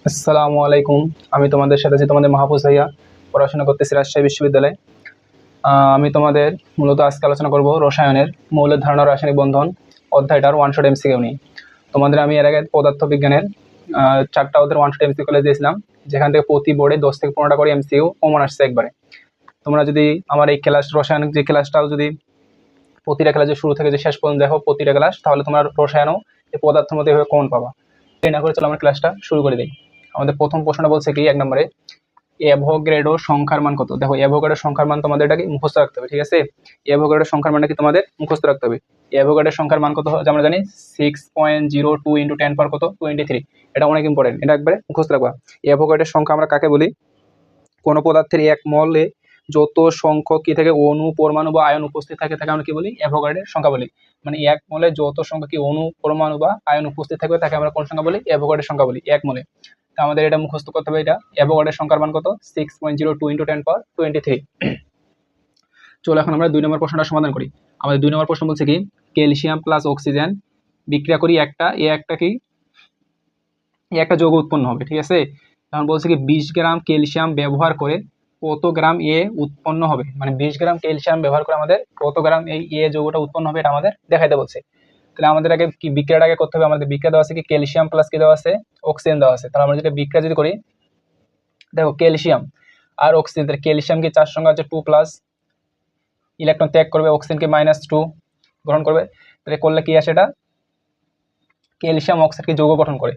আসসালামু আলাইকুম। আমি তোমাদের সাথে আছি তোমাদের মাহফুজ ভাইয়া। পড়াশোনা করতেছি রাজশাহী বিশ্ববিদ্যালয়ে। আমি তোমাদের মূলত আজকে আলোচনা করব রসায়নের মৌলের ধারণা, রাসায়নিক বন্ধন অধ্যায়টার ওয়ান শট এমসিকিউ নিয়ে। তোমাদের আমি এর আগে পদার্থ বিজ্ঞানের 4টা ওদের ওয়ান শট এমসিকিউ করে দিয়েছিলাম, যেখান থেকে প্রতি বোর্ডে 10 থেকে 15টা করে এমসিকিউ কমন আসছে একবারে। তোমরা যদি আমার এই ক্লাস রসায়নিক যে ক্লাসটাও যদি প্রতিটা ক্লাসের শুরু থেকে যে শেষ পর্যন্ত দেখো প্রতিটা ক্লাস, তাহলে তোমার রসায়নও এই পদার্থের মধ্যে এভাবে কমন পাবা। এই না করে চলো আমরা ক্লাসটা শুরু করে দিই। আমাদের প্রথম প্রশ্নটা বলছে কি, 1 নম্বরে অ্যাভোগাড্রো সংখ্যার মান কত? দেখো, অ্যাভোগাড্রো সংখ্যার মান তোমাদের এটাকে মুখস্থ রাখতে হবে, ঠিক আছে? অ্যাভোগাড্রো সংখ্যার মানটা কি তোমাদের মুখস্থ রাখতে হবে। অ্যাভোগাড্রো সংখ্যার মান কত আমরা জানি 6.02 ইন্টু 10 পাওয়ার কত 23। এটা অনেক ইম্পর্টেন্ট, এটা একবারে মুখস্থ রাখবা। অ্যাভোগাড্রোর সংখ্যা আমরা কাকে বলি? কোন পদার্থের এক মলে যত সংখ্যক কি থাকে অণু, পরমাণু বা আয়ন উপস্থিত থাকে তাকে আমরা কি বলি? অ্যাভোগাড্রোর সংখ্যা বলি। মানে এক মলে যত সংখ্যক কি অণু, পরমাণু বা আয়ন উপস্থিত থাকবে তাকে আমরা কোন সংখ্যা বলি? অ্যাভোগাড্রোর সংখ্যা বলি, এক মলে। আমাদের এটা মুখস্থ করতে হবে। এটা অ্যাভোগাড্রোর সংখ্যার মান কত? 6.02 ইন্টু 10 পাওয়ার 23। চলো এখন আমরা 2 নম্বর প্রশ্নটা সমাধান করি। আমাদের 2 নম্বর প্রশ্ন বলছে কি, ক্যালসিয়াম প্লাস অক্সিজেন বিক্রিয়া করি একটা যৌগ উৎপন্ন হবে, ঠিক আছে? এখন বলছে কি 20 গ্রাম ক্যালসিয়াম ব্যবহার করে কত গ্রাম এ উৎপন্ন হবে। মানে 20 গ্রাম ক্যালসিয়াম ব্যবহার করে আমাদের কত গ্রাম এই এ যৌগটা উৎপন্ন হবে, এটা আমাদের দেখাইতে বলছে। তাহলে আমাদের আগে কি বিক্রিয়াটা আগে করতে হবে। আমাদের বিক্রিয়া দেওয়া আছে কি, ক্যালসিয়াম প্লাস কি দেওয়া আছে, অক্সিজেন দেওয়া আছে। তাহলে আমরা যেটা বিক্রিয়া যদি করি, দেখো ক্যালসিয়াম আর অক্সিজেন, ক্যালসিয়াম কি 4 সংখ্যা আছে 2 প্লাস, ইলেকট্রন ত্যাগ করবে, অক্সিজেনকে -2 গ্রহণ করবে। তাহলে করলে কি আসে, এটা ক্যালসিয়াম অক্সাইড কি যৌগ গঠন করে।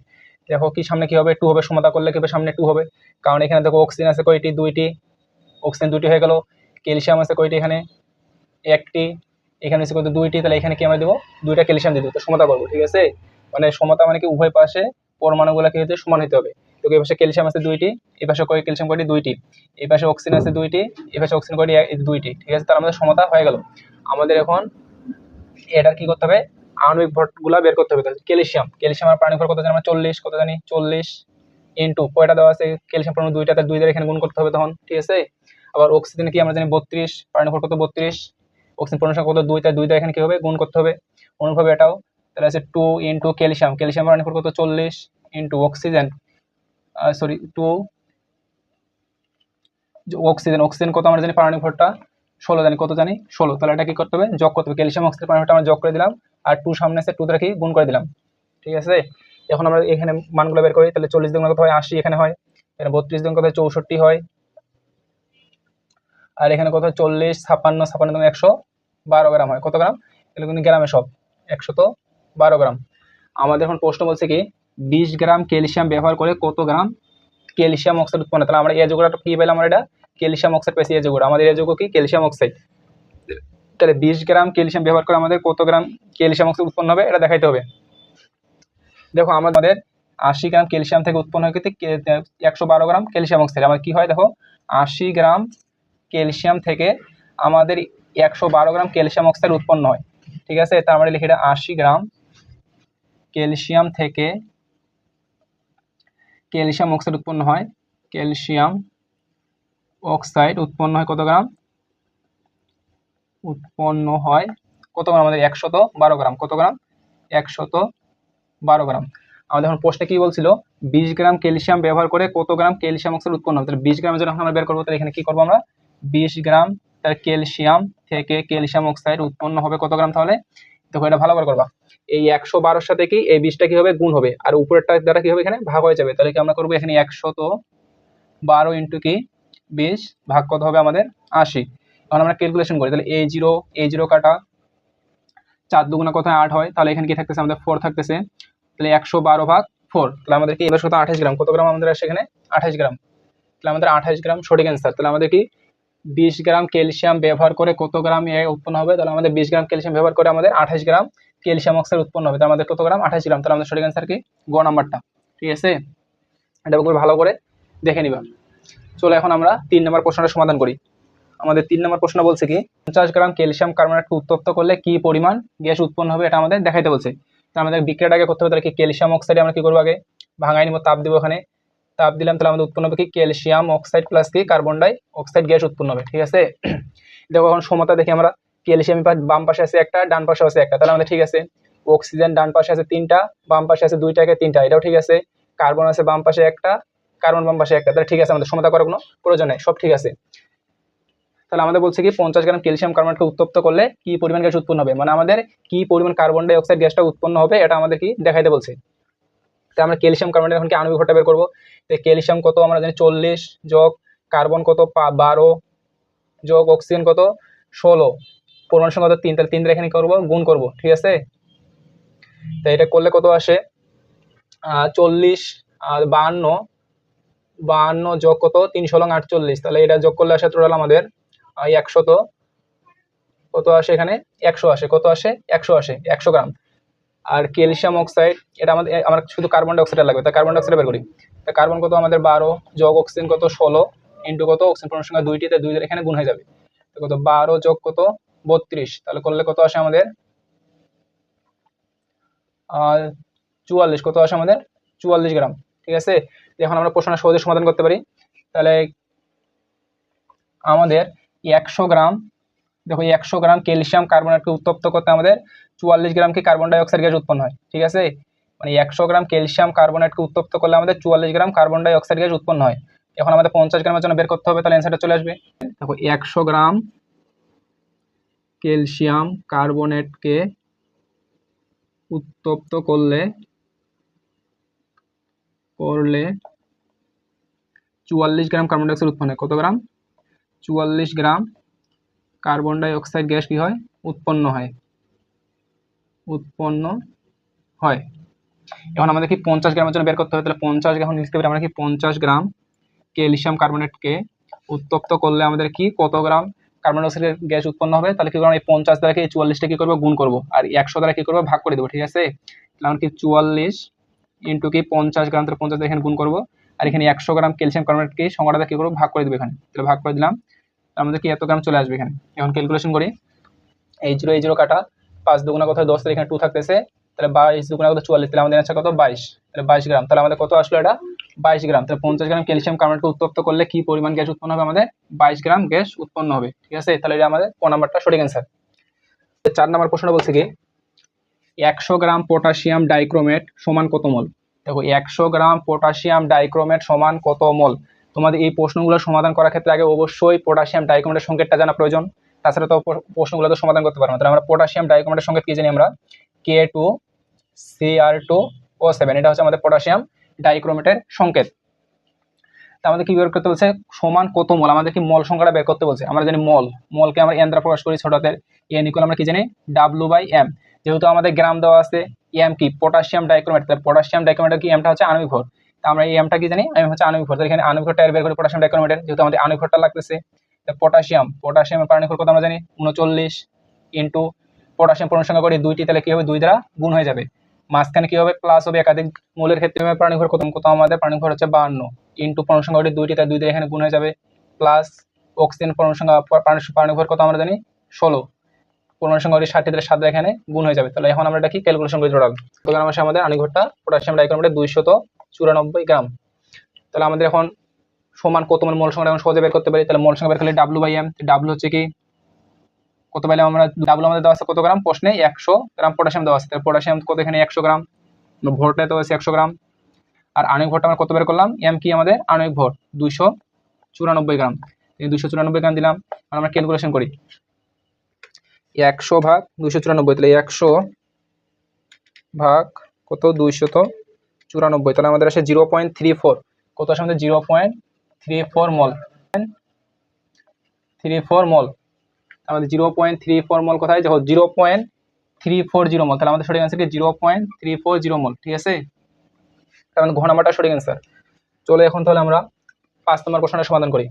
দেখো কি সামনে কি হবে, 2 হবে, সমতা করলে কি হবে, সামনে 2 হবে। কারণ এখানে দেখো অক্সিজেন আছে কয়টি? 2টি। অক্সিজেন 2টি হয়ে গেল। ক্যালসিয়াম আছে কয়টি? এখানে 1টি। এখানে আছে কত? 2টি। তাহলে এখানে কি আমরা দেবো? 2টা ক্যালসিয়াম দিয়ে দেবো, তো সমতা করবো, ঠিক আছে? মানে সমতা মানে কি উভয় পাশে পরমাণুগুলো কি হতে সমান হতে হবে। তো এই পাশে ক্যালসিয়াম আছে 2টি, এই পাশে কয় ক্যালসিয়াম কয়টি? 2টি। এই পাশে অক্সিজেন আছে 2টি, এই পাশে অক্সিজেন কয়টি? 2টি, ঠিক আছে? তাহলে আমাদের সমতা হয়ে গেল। আমাদের এখন এটার কি করতে হবে? আণবিক ভরগুলা বের করতে হবে। ক্যালসিয়ামের পারমাণবিক ভর কত জানি আমরা? 40। কত জানি? 40 ইন্টু কয়টা দেওয়া আছে? ক্যালসিয়াম পরমাণু 2টা, তার 2 দ্বারা এখানে গুণ করতে হবে তখন, ঠিক আছে? আবার অক্সিজেন কি আমরা জানি 32, পারমাণবিক ভর কত? 32। অক্সিজেন পরমাণু সংখ্যা কত? 2, তার 2 দ্বারা এখানে কি হবে? গুণ করতে হবে। অনুরূপভাবে এটাও তাহলে আছে 2 ইন্টু ক্যালসিয়াম পারমাণবিক ভর কত? 40 ইন্টু অক্সিজেন, 2 অক্সিজেন কত আমরা জানি? পারমাণবিক ভরটা 16 জানি। কত জানি? 16। তাহলে এটা কি করতে হবে? যোগ করতে হবে। ক্যালসিয়াম অক্সাইড পারমাণবিক ভরটা আমরা যোগ করে দিলাম, আর 2 সামনে আছে, 2 দ্বারা কি গুণ করে দিলাম, ঠিক আছে? এখন আমরা এখানে মানগুলো বের করি। তাহলে 40 দ্বিগুণ কত হয়? 80 এখানে হয়। এখানে 32 দ্বিগুণ কত হয়? 64 হয়। আর এখানে কত হয়? 40, 56, 56 দ্বিগুণ 112 গ্রাম হয়। কত গ্রাম? এগুলো কিন্তু গ্রামে সব, 112 গ্রাম। আমাদের এখন প্রশ্ন বলছে কি 20 গ্রাম ক্যালসিয়াম ব্যবহার করে কত গ্রাম ক্যালসিয়াম অক্সাইড উৎপন্ন। তাহলে আমরা এই যৌগটা কি পেলাম? আমরা এটা ক্যালসিয়াম অক্সাইড পেয়েছি। এই যৌগটা আমাদের এই যৌগ কি? Calcium oxide. তাহলে 20 গ্রাম ক্যালসিয়াম ব্যবহার করে আমাদের কত গ্রাম ক্যালসিয়াম অক্সাইড উৎপন্ন হবে, এটা দেখাইতে হবে। দেখো আমাদের 80 গ্রাম ক্যালসিয়াম থেকে উৎপন্ন হয় কিন্তু 112 গ্রাম ক্যালসিয়াম অক্সাইড। আমার কি হয় দেখো, 80 গ্রাম ক্যালসিয়াম থেকে আমাদের 112 গ্রাম ক্যালসিয়াম অক্সাইড উৎপন্ন হয়, ঠিক আছে? তার মানে লিখে এটা 80 গ্রাম ক্যালসিয়াম থেকে ক্যালসিয়াম অক্সাইড উৎপন্ন হয়। ক্যালসিয়াম অক্সাইড উৎপন্ন হয় কত গ্রাম? উৎপন্ন হয় কত গ্রাম? আমাদের 112 গ্রাম। কত গ্রাম? 112 গ্রাম। আমাদের এখন প্রশ্নে কি বলছিল, 20 গ্রাম ক্যালসিয়াম ব্যবহার করে কত গ্রাম ক্যালসিয়াম অক্সাইড উৎপন্ন হবে। তাহলে 20 গ্রামের জন্য আমরা বের করবো। তাহলে এখানে কি করবো আমরা? 20 গ্রাম তার ক্যালসিয়াম থেকে ক্যালসিয়াম অক্সাইড উৎপন্ন হবে কত গ্রাম? তাহলে দেখো এটা ভালো করে করবা। এই 112 সাথে কি এই 20টা কি হবে? গুণ হবে, আর উপরেরটা দ্বারা কি হবে? এখানে ভাগ হয়ে যাবে। তাহলে কি আমরা করবো? এখানে 112 ইন্টু কি 20 ভাগ কত হবে আমাদের? 80। এখন আমরা ক্যালকুলেশন করি। তাহলে a0 কাটা 4 দুগুণা কোথায় 8 হয়। তাহলে এখানে কি থাকতেছে? আমাদের 4 থাকতেছে। তাহলে 112 ভাগ 4, তাহলে আমাদের কি 28 গ্রাম। কত গ্রাম আমাদের আসে এখানে? 28 গ্রাম। তাহলে আমাদের 28 গ্রাম সঠিক অ্যান্সার। তাহলে আমাদের কি 20 গ্রাম ক্যালসিয়াম ব্যবহার করে কত গ্রাম এ উৎপন্ন হবে? তাহলে আমাদের 20 গ্রাম ক্যালসিয়াম ব্যবহার করে আমাদের 28 গ্রাম ক্যালসিয়াম অক্সাইড উৎপন্ন হবে। তাহলে আমাদের কত গ্রাম? 28 গ্রাম। তাহলে আমাদের সঠিক অ্যান্সার কি? গ নাম্বারটা, ঠিক আছে? এটা খুব ভালো করে দেখে নিবা। চলো এখন আমরা 3 নম্বর প্রশ্নটা সমাধান করি। আমাদের 3 নম্বর প্রশ্ন বলছে কি 50 গ্রাম ক্যালসিয়াম কার্বনেটকে উত্তপ্ত করলে কি পরিমাণ গ্যাস উৎপন্ন হবে, এটা আমাদের দেখাইতে বলছে। তো আমাদের বিক্রিয়াটা আগে করতে হবে। তাহলে কি ক্যালসিয়াম অক্সাইড আমরা কি করবো? আগে ভাঙাই নিব, তাপ দিব। ওখানে তাপ দিলাম, তাহলে আমাদের উৎপন্ন হবে কি ক্যালসিয়াম অক্সাইড প্লাস কি কার্বন ডাই অক্সাইড গ্যাস উৎপন্ন হবে, ঠিক আছে? দেখো এখন সমতা দেখি আমরা। ক্যালসিয়াম বাম পাশে আছে একটা, ডান পাশে আছে একটা, তাহলে আমাদের ঠিক আছে। অক্সিজেন ডান পাশে আছে 3টা, বাম পাশে আছে 2টা, 3টা, এটাও ঠিক আছে। কার্বন আছে বাম পাশে একটা, কার্বন বাম পাশে একটা, তাহলে ঠিক আছে, আমাদের সমতা করার কোনো প্রয়োজন নেই, সব ঠিক আছে। তাহলে আমাদের বলছে কি 50 গ্রাম ক্যালসিয়াম কার্বনেটকে উত্তপ্ত করলে কি পরিমাণ গ্যাস উৎপন্ন হবে, মানে আমাদের কি পরিমাণ কার্বন ডাই অক্সাইড গ্যাসটা উৎপন্ন হবে এটা আমাদের কি দেখাইতে বলছে। তো আমরা ক্যালসিয়াম কার্বনেট এখন কি আণবিক ভরটা বের করবো। তো ক্যালসিয়াম কত আমরা জানি 40 যোগ কার্বন কত 12 যোগ অক্সিজেন কত 16, পরমাণু সংখ্যা কত 3, তাহলে 3 দিয়ে এখানে করবো গুণ করবো, ঠিক আছে। তো এটা করলে কত আসে 40 আর 52 যোগ কত 3 16 48, তাহলে এটা যোগ করলে আসে টোটাল আমাদের 100 কত আসে এখানে 100 আসে, কত আসে 100 আসে 100 গ্রাম। আর ক্যালসিয়াম অক্সাইড এটা আমার শুধু কার্বন ডাই অক্সাইড লাগবে, তাই কার্বন ডাই অক্সাইড বের করি। তা কার্বন কত আমাদের 12 যোগ অক্সিজেন কত 16 ইন্টু কত অক্সিজেন পরমাণু সংখ্যা 2টি, তাই 2 দিয়ে এখানে গুণ হয়ে যাবে। তো কত 12 যোগ কত 32, তাহলে করলে কত আসে আমাদের 44, কত আসে আমাদের 44 গ্রাম, ঠিক আছে। এখন আমরা প্রশ্নটা সহজে সমাধান করতে পারি। তাহলে আমাদের 100 গ্রাম, দেখো 100 গ্রাম ক্যালসিয়াম কার্বনেটকে উত্তপ্ত করতে আমাদের 44 গ্রাম কি কার্বন ডাই অক্সাইড গ্যাস উৎপন্ন হয়, ঠিক আছে। মানে 100 গ্রাম ক্যালসিয়াম কার্বনেটকে উত্তপ্ত করলে আমাদের 44 গ্রাম কার্বন ডাই অক্সাইড গ্যাস উৎপন্ন হয়। এখন আমাদের 50 গ্রামের জন্য বের করতে হবে, তাহলে অ্যান্সারটা চলে আসবে। দেখো 100 গ্রাম ক্যালসিয়াম কার্বনেটকে উত্তপ্ত করলে 44 গ্রাম কার্বন ডাই অক্সাইড উৎপন্ন হয়। কত গ্রাম 44 গ্রাম কার্বন ডাই অক্সাইড গ্যাস কি হয় উৎপন্ন হয়। এখন আমাদের কি 50 গ্রামের জন্য বের করতে হবে, তাহলে 50 গ্রাম লিখতে পারি আমরা কি 50 গ্রাম ক্যালসিয়াম কার্বনেটকে উত্তপ্ত করলে আমাদের কি কত গ্রাম কার্বন ডাই অক্সাইড গ্যাস উৎপন্ন হবে। তাহলে কি করবো এই 50 দ্বারা কি 44টা কি করবো গুণ করবো, আর 100 দ্বারা কি করবো ভাগ করে দেবো, ঠিক আছে। তাহলে আমরা কি 44 ইন্টু কি 50 গ্রাম, তাহলে 50 এখানে গুণ করবো, আর এখানে 100 গ্রাম ক্যালসিয়াম কার্বনেটকে সংখ্যাটা কি করবো ভাগ করে দেবো এখানে, তাহলে ভাগ করে দিলাম, আমাদের কি এত গ্রাম চলে আসবে এখানে। এখন ক্যালকুলেশন করি, এই 0 কাটা 5 দুগুণা কত 10, এখানে 2 থাকতেছে, তাহলে 22 দুগুণা কত 44, তাহলে আমাদের আছে কত 22, তাহলে 22 গ্রাম, তাহলে আমাদের কত আসলো এটা 22 গ্রাম। তাহলে 50 গ্রাম ক্যালসিয়াম কার্বনেটকে উত্তপ্ত করলে কি পরিমাণ গ্যাস উৎপন্ন হবে, আমাদের 22 গ্রাম গ্যাস উৎপন্ন হবে, ঠিক আছে। তাহলে এটা আমাদের ক নাম্বারটা সঠিক অ্যান্সার। 4 নাম্বার প্রশ্নটা বলছে কি 100 গ্রাম পটাশিয়াম ডাইক্রোমেট সমান কত মোল। দেখো 100 গ্রাম পটাশিয়াম ডাইক্রোমেট সমান কত মোল। তোমাদের এই প্রশ্নগুলো সমাধান করার ক্ষেত্রে আগে অবশ্যই পটাশিয়াম ডাইক্রোমেটের সংকেতটা জানা প্রয়োজন, তাছাড়া তো প্রশ্নগুলো তো সমাধান করতে পারবো না। তাহলে আমরা পটাশিয়াম ডাইক্রোমেটের সংকেত কি জানি আমরা K2Cr2O7, এটা হচ্ছে আমাদের পটাশিয়াম ডাইক্রোমেটের সংকেত। তা আমাদের কি বের করতে বলছে সমান কত মোল, আমাদের কি মল সংখ্যাটা বের করতে বলছে। আমরা জানি মলকে আমরা এন দ্বারা প্রকাশ করি ছোট হাতের এন ইকুয়াল আমরা কি জানি W/m, যেহেতু আমাদের গ্রাম দেওয়া আছে এম কি পটাশিয়াম ডাইক্রোমেট, তাহলে পটাশিয়াম ডাইক্রোমেটের কি এমটা হচ্ছে আণবিক ভর, তা আমরা এই এমটা কি জানি এম হচ্ছে আণবিক ভর, এখানে আণবিক ভরটা বের করি পটাশিয়াম ডাইক্রোমেটের, যেহেতু আমাদের আণবিক ভরটা লাগতেছে। পটাশিয়ামের পারমাণবিক ভর কত আমরা জানি 39 ইন্টু পটাশিয়াম পরমাণু সংখ্যা করি 2টি, তাহলে কি হবে 2 দ্বারা গুণ হয়ে যাবে, মাঝখানে কি হবে প্লাস হবে, একাধিক মৌলের ক্ষেত্রে পারমাণবিক ভর কত আমাদের পারমাণবিক ভর হচ্ছে 52 ইন্টু পরমাণু সংখ্যা 2টি, তাই 2 দিয়ে এখানে গুণ হয়ে যাবে, প্লাস অক্সিজেন পরমাণু সংখ্যা পারমাণবিক ভর কত আমরা জানি 16, পরমাণু সংখ্যা 60, তাহলে 7 এখানে গুণ হয়ে যাবে। তাহলে এখন আমরা এটা কি ক্যালকুলেশন করে টোটাল কত গ্রাম আসে আমাদের আণবিক ভরটা পটাশিয়াম ডাইক্রোমেটের 294 গ্রাম। তাহলে আমাদের এখন সমান কত মোল সংখ্যা এখন সহজে বের করতে পারি। তাহলে মোল সংখ্যা বের করলে W/m, W হচ্ছে কি কত পাইলাম আমরা, W আমাদের দেওয়া আছে কত গ্রাম প্রশ্নে 100 গ্রাম পটাশিয়াম দেওয়া আছে, তাহলে পটাশিয়াম কত এখানে 100 গ্রাম, ভরটা দেওয়া আছে 100 গ্রাম, আর আণবিক ভরটা আমরা কত বের করলাম এম কি আমাদের আণবিক ভর 294 গ্রাম, 294 গ্রাম দিলাম। আর আমরা ক্যালকুলেশন করি 100 ভাগ 294, তাহলে 100 ভাগ কত 294, তাহলে আমাদের আসে 0.34, কত আসে আমাদের 0.34 মল, 34 মল, আমাদের 0.34 মল কোথায় দেখো 0.340 মল, তাহলে আমাদের সঠিক অ্যান্সার কি 0.340 মল, ঠিক আছে। কারণ ঘ নাম্বারটা সঠিক অ্যান্সার। চলো এখন তাহলে আমরা 5 নম্বর প্রশ্নটা সমাধান করি।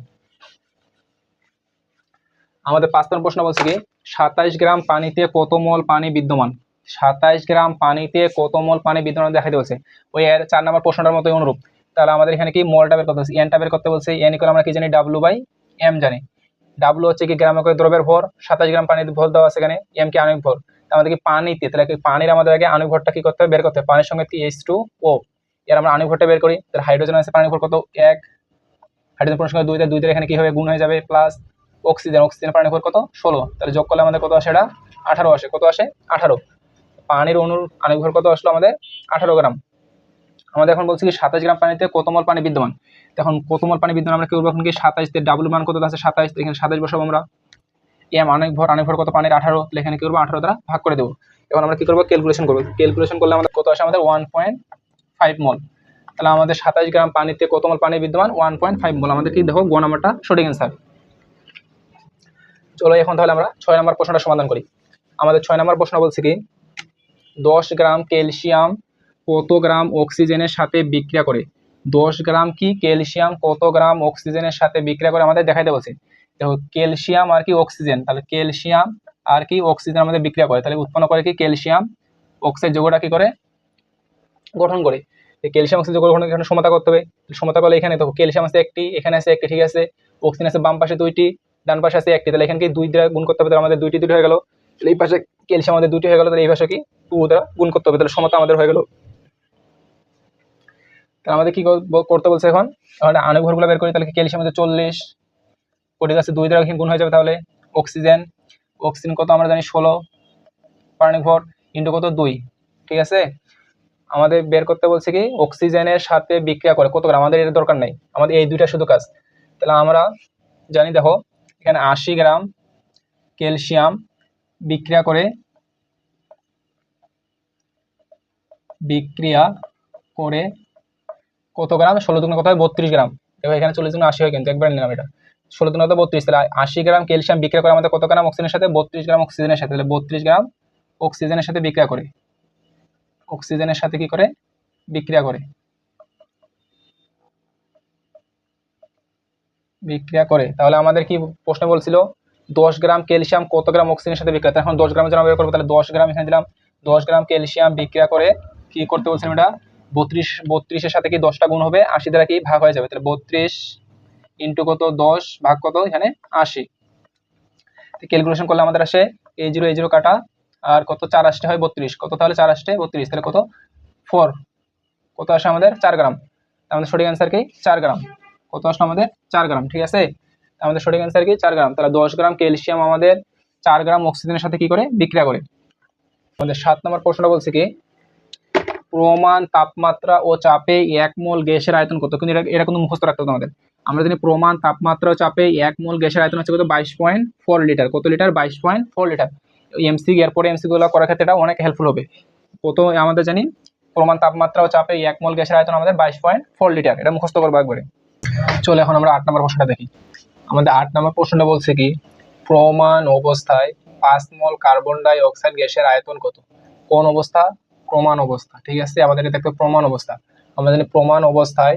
আমাদের 5 নম্বর প্রশ্ন বলছে কি 27 গ্রাম পানিতে কত মোল পানি বিদ্যমান, 27 গ্রাম পানিতে কত মোল পানি বিদ্যমান দেখাতে বলছে, ওই এর 4 নম্বর প্রশ্নটার মতোই অনুরূপ। তাহলে আমাদের এখানে কি মোলটা বের করতে বলছে, এনটা বের করতে বলছে, এন ইকুয়াল আমরা কি জানি W/m জানি, W হচ্ছে কি গ্রাম একক দ্রবের ভর, 27 গ্রাম পানিতে ভর দেওয়া আছে এখানে, এম কি আণবিক ভর, আমাদের কি পানিতে, তাহলে কি পানির আমাদের আগে আণবিক ভরটা কি করতে হবে বের করতে হবে, পানির সঙ্গে কি H2O, এর আমরা আণবিক ভরটা বের করি, তাহলে হাইড্রোজেন আছে পানির ভর কত 1, হাইড্রোজেন পরমাণুর সঙ্গে 2, 2 এখানে কি হবে গুণ হয়ে যাবে, প্লাস অক্সিজেনের পানির ভর কত 16, তাহলে যোগ করলে আমাদের কত আসে এটা 18 আসে, কত আসে 18, পানির অণুর আণবিক ভর কত আসলো আমাদের 18 গ্রাম। আমাদের এখন বলছি কি 27 গ্রাম পানিতে কত মোল পানি বিদ্যমান। এখন কত মোল পানি বিদ্যমান আমরা কি করবো, এখন কি 27 তে ডাবল মান কত আছে 27, এখানে 27 বসাবো আমরা। এম আণবিক ভর কত পানির 18, তাহলে এখানে কি করবো 18 দ্বারা ভাগ করে দেবো। এখন আমরা কি করবো ক্যালকুলেশন করবো, ক্যালকুলেশন করলে আমাদের কত আসে, আমাদের 1.5 মোল। তাহলে আমাদের 27 গ্রাম পানিতে কত মোল পানি বিদ্যমান, 1.5 মোল। আমাদের কি দেখো গ নাম্বারটা সঠিক অ্যান্সার। চলো এখন তাহলে আমরা 6 নম্বর প্রশ্নটা সমাধান করি। আমাদের 6 নম্বর প্রশ্ন বলছে কি 10 গ্রাম ক্যালসিয়াম কত গ্রাম অক্সিজেনের সাথে বিক্রিয়া করে। 10 গ্রাম কি ক্যালসিয়াম কত গ্রাম অক্সিজেনের সাথে বিক্রিয়া করে আমাদের দেখাইতে বলছে। দেখো ক্যালসিয়াম আর কি অক্সিজেন, তাহলে ক্যালসিয়াম আর কি অক্সিজেন আমাদের বিক্রিয়া করে, তাহলে উৎপন্ন করে কি ক্যালসিয়াম অক্সাইড যৌগটা কি করে গঠন করে। ক্যালসিয়াম অক্সাইড যৌগ গঠন এখানে সমতা করতে হবে, সমতা করলে এখানে দেখো ক্যালসিয়াম আছে একটি, এখানে আছে একটি, ঠিক আছে। অক্সিজেন আছে বাম পাশে দুইটি, ডান পাশে আছে একটি, তাহলে এখানে কি 2 দ্বারা গুণ করতে হবে, তাহলে আমাদের দুইটি হয়ে গেল। তাহলে এই পাশে ক্যালসিয়াম আমাদের দুইটি হয়ে গেল, তাহলে এই পাশে কি 2 দ্বারা গুণ করতে হবে, তাহলে সমতা আমাদের হয়ে গেল। তাহলে আমাদের কি করতে বলছে এখন আণবিক ভরগুলো বের করি। তাহলে ক্যালসিয়াম আছে 40, কোটি আছে 2 দ্বারা গুণ হয়ে যাবে, তাহলে অক্সিজেন কত আমরা জানি 16 আণবিক ভর ইন্টু কত 2, ঠিক আছে। আমাদের বের করতে বলছে কি অক্সিজেনের সাথে বিক্রিয়া করে কত গ্রাম, আমাদের এর দরকার নাই, আমাদের এই দুইটা শুধু কাজ। তাহলে আমরা জানি দেখো এখানে 80 গ্রাম ক্যালসিয়াম বিক্রিয়া করে কত গ্রাম, 16 দুগুণ কত হয় 32 গ্রাম। দেখো এখানে 40 গুণ 80 হয়, কিন্তু একবার নিলাম এটা 16 দুগুণ কত 32, তাহলে 80 গ্রাম ক্যালসিয়াম বিক্রিয়া করে আমাদের কত গ্রাম অক্সিজেনের সাথে, 32 গ্রাম অক্সিজেনের সাথে। তাহলে 32 গ্রাম অক্সিজেনের সাথে বিক্রিয়া করে, অক্সিজেনের সাথে কি করে বিক্রিয়া করে। তাহলে আমাদের কি প্রশ্ন বলছিল 10 গ্রাম ক্যালসিয়াম কত গ্রাম অক্সিজেনের সাথে বিক্রিয়া, এখন 10 গ্রামের জন্য বের করবো। তাহলে 10 গ্রাম এখানে দিলাম, 10 গ্রাম ক্যালসিয়াম বিক্রিয়া করে কি করতে বলছিলাম এটা 32 এর সাথে কি 10টা গুণ হবে, 80 দ্বারা কি ভাগ হয়ে যাবে। তাহলে 32 ইন্টু কত 10 ভাগ কত এখানে 80। ক্যালকুলেশন করলে আমাদের আসে এই জিরো কাটা আর কত 4 আসতে হয় 32, কত তাহলে 4 আসতে 32, তাহলে কত 4, কত আসে আমাদের 4 গ্রাম। আমাদের সঠিক অ্যান্সার কি 4 গ্রাম, কত আসলো আমাদের 4 গ্রাম, ঠিক আছে। আমাদের সঠিক অ্যান্সার কি 4 গ্রাম। তাহলে 10 গ্রাম ক্যালসিয়াম আমাদের 4 গ্রাম অক্সিজেনের সাথে কি করে বিক্রিয়া করে। আমাদের 7 নম্বর প্রশ্নটা বলছে কি প্রমাণ তাপমাত্রা ও চাপে 1 মোল গ্যাসের আয়তন কত, কিন্তু এটা কিন্তু মুখস্থ রাখতে হবে আমাদের। আমরা জানি প্রমাণ তাপমাত্রা ও চাপে 1 মোল গ্যাসের আয়তন হচ্ছে কত 22.4 লিটার, কত লিটার 22.4 লিটার। এমসি এরপরে এমসি গুলো করার ক্ষেত্রে এটা অনেক হেল্পফুল হবে। কত আমাদের জানি প্রমাণ তাপমাত্রা ও চাপে 1 মোল গ্যাসের আয়তন আমাদের 22.4 লিটার, এটা মুখস্থ করবো একবারে। চলো এখন আমরা 8 নম্বর প্রশ্নটা দেখি। আমাদের 8 নম্বর প্রশ্নটা বলছে কি প্রমাণ অবস্থায় 5 মোল কার্বন ডাই অক্সাইড গ্যাসের আয়তন কত। কোন অবস্থা, প্রমাণ অবস্থা, ঠিক আছে। আমাদের দেখতে প্রমাণ অবস্থা, আমরা জানি প্রমাণ অবস্থায়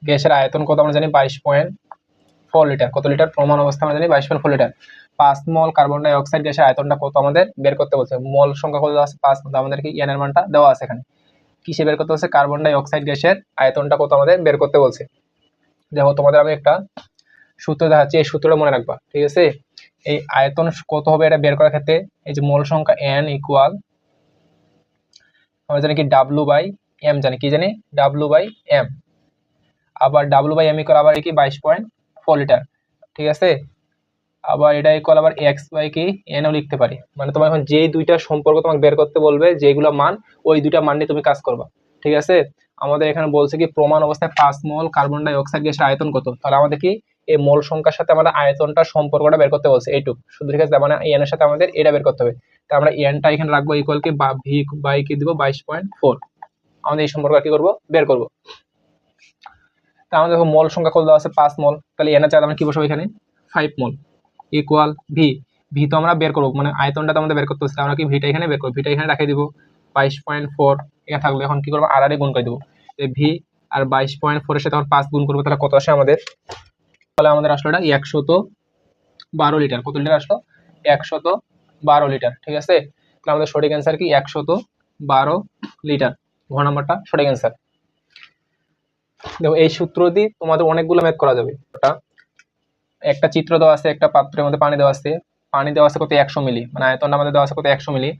গ্যাসের আয়তন কত, আমরা জানি 22.4 লিটার, কত লিটার প্রমাণ অবস্থা আমরা জানি 22.4 লিটার। 5 মোল কার্বন ডাই অক্সাইড গ্যাসের আয়তনটা কত আমাদের বের করতে বলছে। মোল সংখ্যা কত আছে 5, আমাদের কি এন এর মানটা দেওয়া আছে এখানে। কিসে বের করতে বলছে, কার্বন ডাই অক্সাইড গ্যাসের আয়তনটা কত আমাদের বের করতে বলছে। দেখো তোমাদের আমি একটা সূত্র দেখাচ্ছি, এই সূত্রটা মনে রাখবা, ঠিক আছে। এই আয়তন কত হবে এটা বের করার ক্ষেত্রে এই যে মোল সংখ্যা n ইকুয়াল আমরা জানি কি W/m, জানি কি জানি W/m, আবার W/m ইকুয়াল আবার কি 22.4 লিটার, ঠিক আছে। আবার এটা ইকুয়াল আবার x/n ও লিখতে পারি। মানে তোমার এখন যেই দুইটা সম্পর্ক তোমাকে বের করতে বলবে, যেগুলো মান ওই দুইটা মান নিয়ে তুমি কাজ করবা, ঠিক আছে। আমাদের এখানে বলছে কি প্রমাণ অবস্থায় 5 মোল কার্বন ডাই অক্সাইড গ্যাসের আয়তন কত, তাহলে আমাদের কি এই মোল সংখ্যার সাথে আমাদের আয়তনটা সম্পর্কটা বের করতে বলছে এইটুক শুধু, ঠিক আছে। মানে এন এর সাথে আমাদের এটা বের করতে হবে। তাই আমরা এনটা এখানে রাখবো ইকুয়াল কি ভি বাই কি দিব 22.4, আমাদের এই সম্পর্ক কি করব বের করব। তা আমাদের দেখো মোল সংখ্যা কত দেওয়া আছে 5 মোল, তাহলে এন এর চাইলে আমরা কি বসাবো এখানে 5 মোল ইকুয়াল ভি তো আমরা বের করবো, মানে আয়তনটা তো আমাদের বের করতে হচ্ছে, আমরা কি ভিটা এখানে বের করবো, ভিটা এখানে রাখিয়ে দিব 22.4 এখানে থাকলে এখন কি করবো আর গুণ করে দেবো ভি আর 22.4 এর সাথে আমরা 5 গুণ করবো, তাহলে কত আসে আমাদের, তাহলে আমাদের আসলো এটা 112 লিটার, কত লিটার আসলো 112 লিটার, ঠিক আছে। তাহলে আমাদের সঠিক অ্যান্সার কি 112 লিটার, ঘ নাম্বারটা সঠিক অ্যান্সার। দেখো এই সূত্র দিয়ে তোমাদের অনেকগুলো ম্যাথ করা যাবে। একটা চিত্র দেওয়া আছে, একটা পাত্রের মধ্যে পানি দেওয়া আছে, কত 100 মিলি, মানে আয়তনটা আমাদের দেওয়া আছে কত 100 মিলি,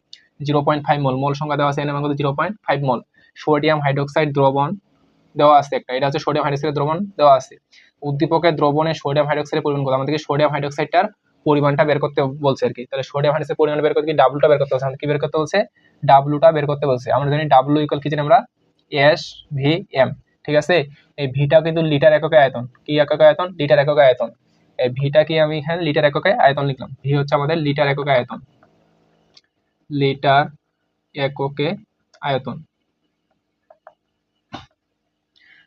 0.5 মোল, মোল সংখ্যা দেওয়া আছে এর কত 0.5 মোল। সোডিয়াম হাইড্রোক্সাইড দ্রবণ দেওয়া আছে একটা, এটা হচ্ছে সোডিয়াম হাইড্রোক্সাইড দ্রবণ দেওয়া আছে। উদ্দীপকের দ্রবণে সোডিয়াম হাইড্রোক্সাইডের পরিমাণ কত, আমাদেরকে সোডিয়াম হাইড্রোক্সাইডটার পরিমাণটা বের করতে বলছে আর কি। তাহলে সোডিয়াম হাইড্রোক্সাইড পরিমাণ বের করতে কি ডাব্লুটা বের করতে বলছে, আমাদের কি বের করতে বলছে ডাব্লুটা বের করতে বলছে। আমরা জানি ডাব্লু ইকুয়াল কি জানি আমরা এস ভি এম, ঠিক আছে। এই ভিটা কিন্তু লিটার এককে আয়তন, কি এককে আয়তন, লিটার এককে আয়তন। এই ভিটা কি আমি এখানে লিটার এককে আয়তন লিখলাম, ভি হচ্ছে আমাদের লিটার এককে আয়তন, লিটার এককে আয়তন।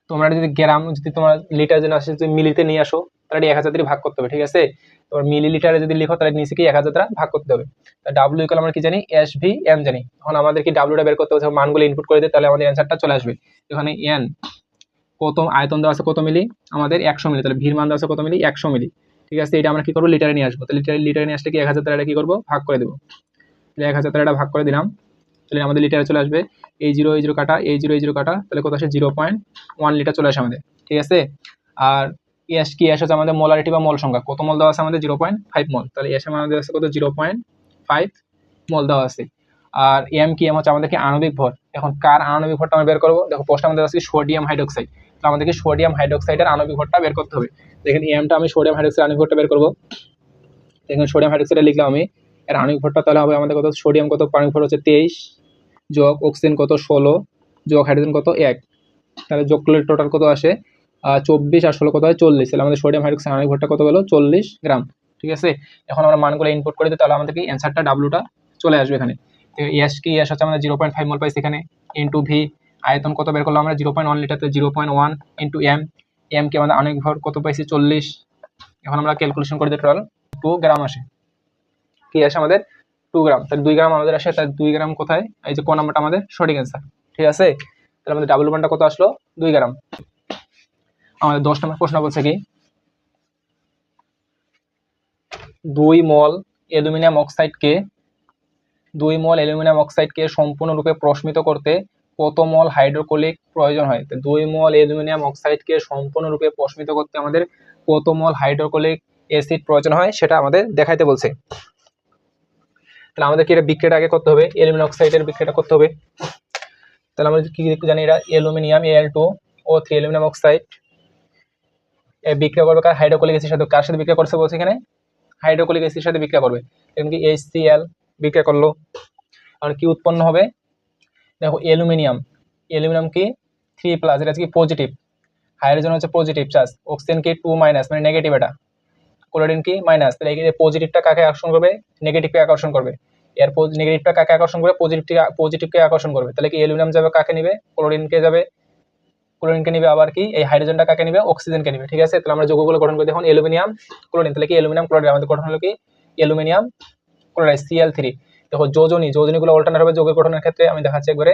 তোমরা যদি গ্রাম, যদি তোমার লিটার যেন আসে যদি মিলিতে নিয়ে আসো তাহলে 1000 দিয়ে ভাগ করতে হবে, ঠিক আছে। তোমার মিলি লিটারে যদি লিখো তাহলে নিচে কি 1000 দ্বারা ভাগ করতে হবে। ডাব্লিউ ইকুয়াল আমরা কি জানি, এস ভি এম জানি। এখন আমাদের কি ডাব্লিউটা বের করতে হবে, মানগুলো ইনপুট করে দিই তাহলে আমাদের অ্যান্সারটা চলে আসবে। এখানে এন কত আয়তন দেওয়া আছে, কত মিলি, আমাদের 100 মিলি, তাহলে ভির মান দেওয়া আছে কত মিলি, 100 মিলি, ঠিক আছে। এটা আমরা কি করবো, লিটারে নিয়ে আসবো, তাহলে লিটারে নিয়ে আসলে কি 1000 দ্বারা কি করবো, ভাগ করে দেবো। 1000 দ্বারা ভাগ করে দিলাম, তাহলে আমাদের লিটারে চলে আসবে। এই জিরো কাটা, এই জিরো কাটা, তাহলে কত আসে, 0.1 লিটার চলে আসে আমাদের, ঠিক আছে। আর এস কি, এস হচ্ছে আমাদের মোলারিটি বা মল সংখ্যা, কত মল দেওয়া আছে আমাদের, 0.5 মল, তাহলে এস এর আমাদের আছে কত, 0.5 মল দেওয়া আছে। আর এম কি, এম হচ্ছে আমাদের কি আণবিক ভর। এখন কার আণবিক ভরটা আমরা বের করবো, দেখো প্রশ্ন আমাদের আছে সোডিয়াম হাইড্রোক্সাইড, তো আমাদেরকে সোডিয়াম হাইড্রোক্সাইডের আণবিক ভরটা বের করতে হবে। দেখেন এমটা আমি সোডিয়াম হাইড্রোক্সাইড আণবিক ভরটা বের করবো, দেখেন সোডিয়াম হাইড্রোক্সাইডে লিখলাম আমি, এর আণবিক ভরটা তাহলে হবে আমাদের কত, সোডিয়াম কত, আণবিক ভর হচ্ছে 23, যোগ অক্সিজেন কত 16, যোগ হাইড্রোজেন কত 1, তাহলে যোগ করলে টোটাল কত আসে 24, আর 16 কত হয় 40, তাহলে আমাদের সোডিয়াম হাইড্রোক্সাইড আণবিক ভরটা কত হলো, 40 গ্রাম, ঠিক আছে। এখন আমরা মানগুলো ইনপুট করে দিই তাহলে আমাদের কি অ্যান্সারটা ডাব্লুটা চলে আসবে এখানে। তো এস কি, এস হচ্ছে আমাদের 0.5 মল পাইছি এখানে, ইন্টু ভি আয়তন কত বের করলাম আমরা, 0.1 লিটারতে 0.1 ইন্টু এম, এম কি আমাদের আণবিক ভর কত পাইছি 40। এখন আমরা ক্যালকুলেশন করে দিই, টোটাল 2 গ্রাম আসে, কি আসে আমাদের 2 গ্রাম, তাহলে 2 গ্রাম আমাদের আসে, তাহলে 2 গ্রাম কোথায়, এই যে কোন নাম্বারটা আমাদের সঠিক অ্যান্সার, ঠিক আছে। তাহলে আমাদের ডাবল মানটা কত আসলো, 2 গ্রাম। আমাদের 10 নম্বর প্রশ্ন বলছে কি, 2 মল অ্যালুমিনিয়াম অক্সাইডকে 2 মল অ্যালুমিনিয়াম অক্সাইডকে সম্পূর্ণরূপে প্রশমিত করতে কত মল হাইড্রোক্লোরিক প্রয়োজন হয়। তো 2 মল অ্যালুমিনিয়াম অক্সাইডকে সম্পূর্ণরূপে প্রশমিত করতে আমাদের কত মল হাইড্রোক্লোরিক অ্যাসিড প্রয়োজন হয় সেটা আমাদের দেখাইতে বলছে। তাহলে আমাদের কি এটা বিক্রিয়াটা আগে করতে হবে, অ্যালুমিনিয়াম অক্সাইডের বিক্রিয়াটা করতে হবে। তাহলে আমরা কি জানি, এটা অ্যালুমিনিয়াম Al2O3 অ্যালুমিনিয়াম অক্সাইড বিক্রিয়া করবে কার, হাইড্রোক্লোরিক অ্যাসিডের সাথে, কার সাথে বিক্রিয়া করছে বলছে এখানে, হাইড্রোক্লোরিক অ্যাসিডের সাথে বিক্রিয়া করবে, এখানে কি HCl বিক্রিয়া করলো, আর কি উৎপন্ন হবে, দেখো অ্যালুমিনিয়াম কি 3+, এটা কি পজিটিভ, হাইড্রোজেন হচ্ছে পজিটিভ চার্জ, অক্সিজেন কি 2- মানে নেগেটিভ, এটা ক্লোরিন কি মাইনাস, তাহলে এই পজিটিভটা কাকে আকর্ষণ করবে, নেগেটিভকে আকর্ষণ করবে, এর নেগেটিভটা কাকে আকর্ষণ করবে, পজিটিভকে আকর্ষণ করবে, তাহলে কি অ্যালুমিনিয়াম যাবে কাকে নিবে, ক্লোরিনকে যাবে, ক্লোরিনকে নিবে, আবার কি এই হাইড্রোজেনটা কাকে নিবে, অক্সিজেনকে নিবে, ঠিক আছে। তাহলে আমরা যৌগগুলো গঠন করি, দেখুন অ্যালুমিনিয়াম ক্লোরিন, তাহলে কি অ্যালুমিনিয়াম ক্লোরাইড আমাদের গঠন হলো কি অ্যালুমিনিয়াম ক্লোরাইড Cl3। দেখো যোজনীগুলো অল্টারনেট হবে যৌগের গঠনের ক্ষেত্রে, আমি দেখাচ্ছি একবারে।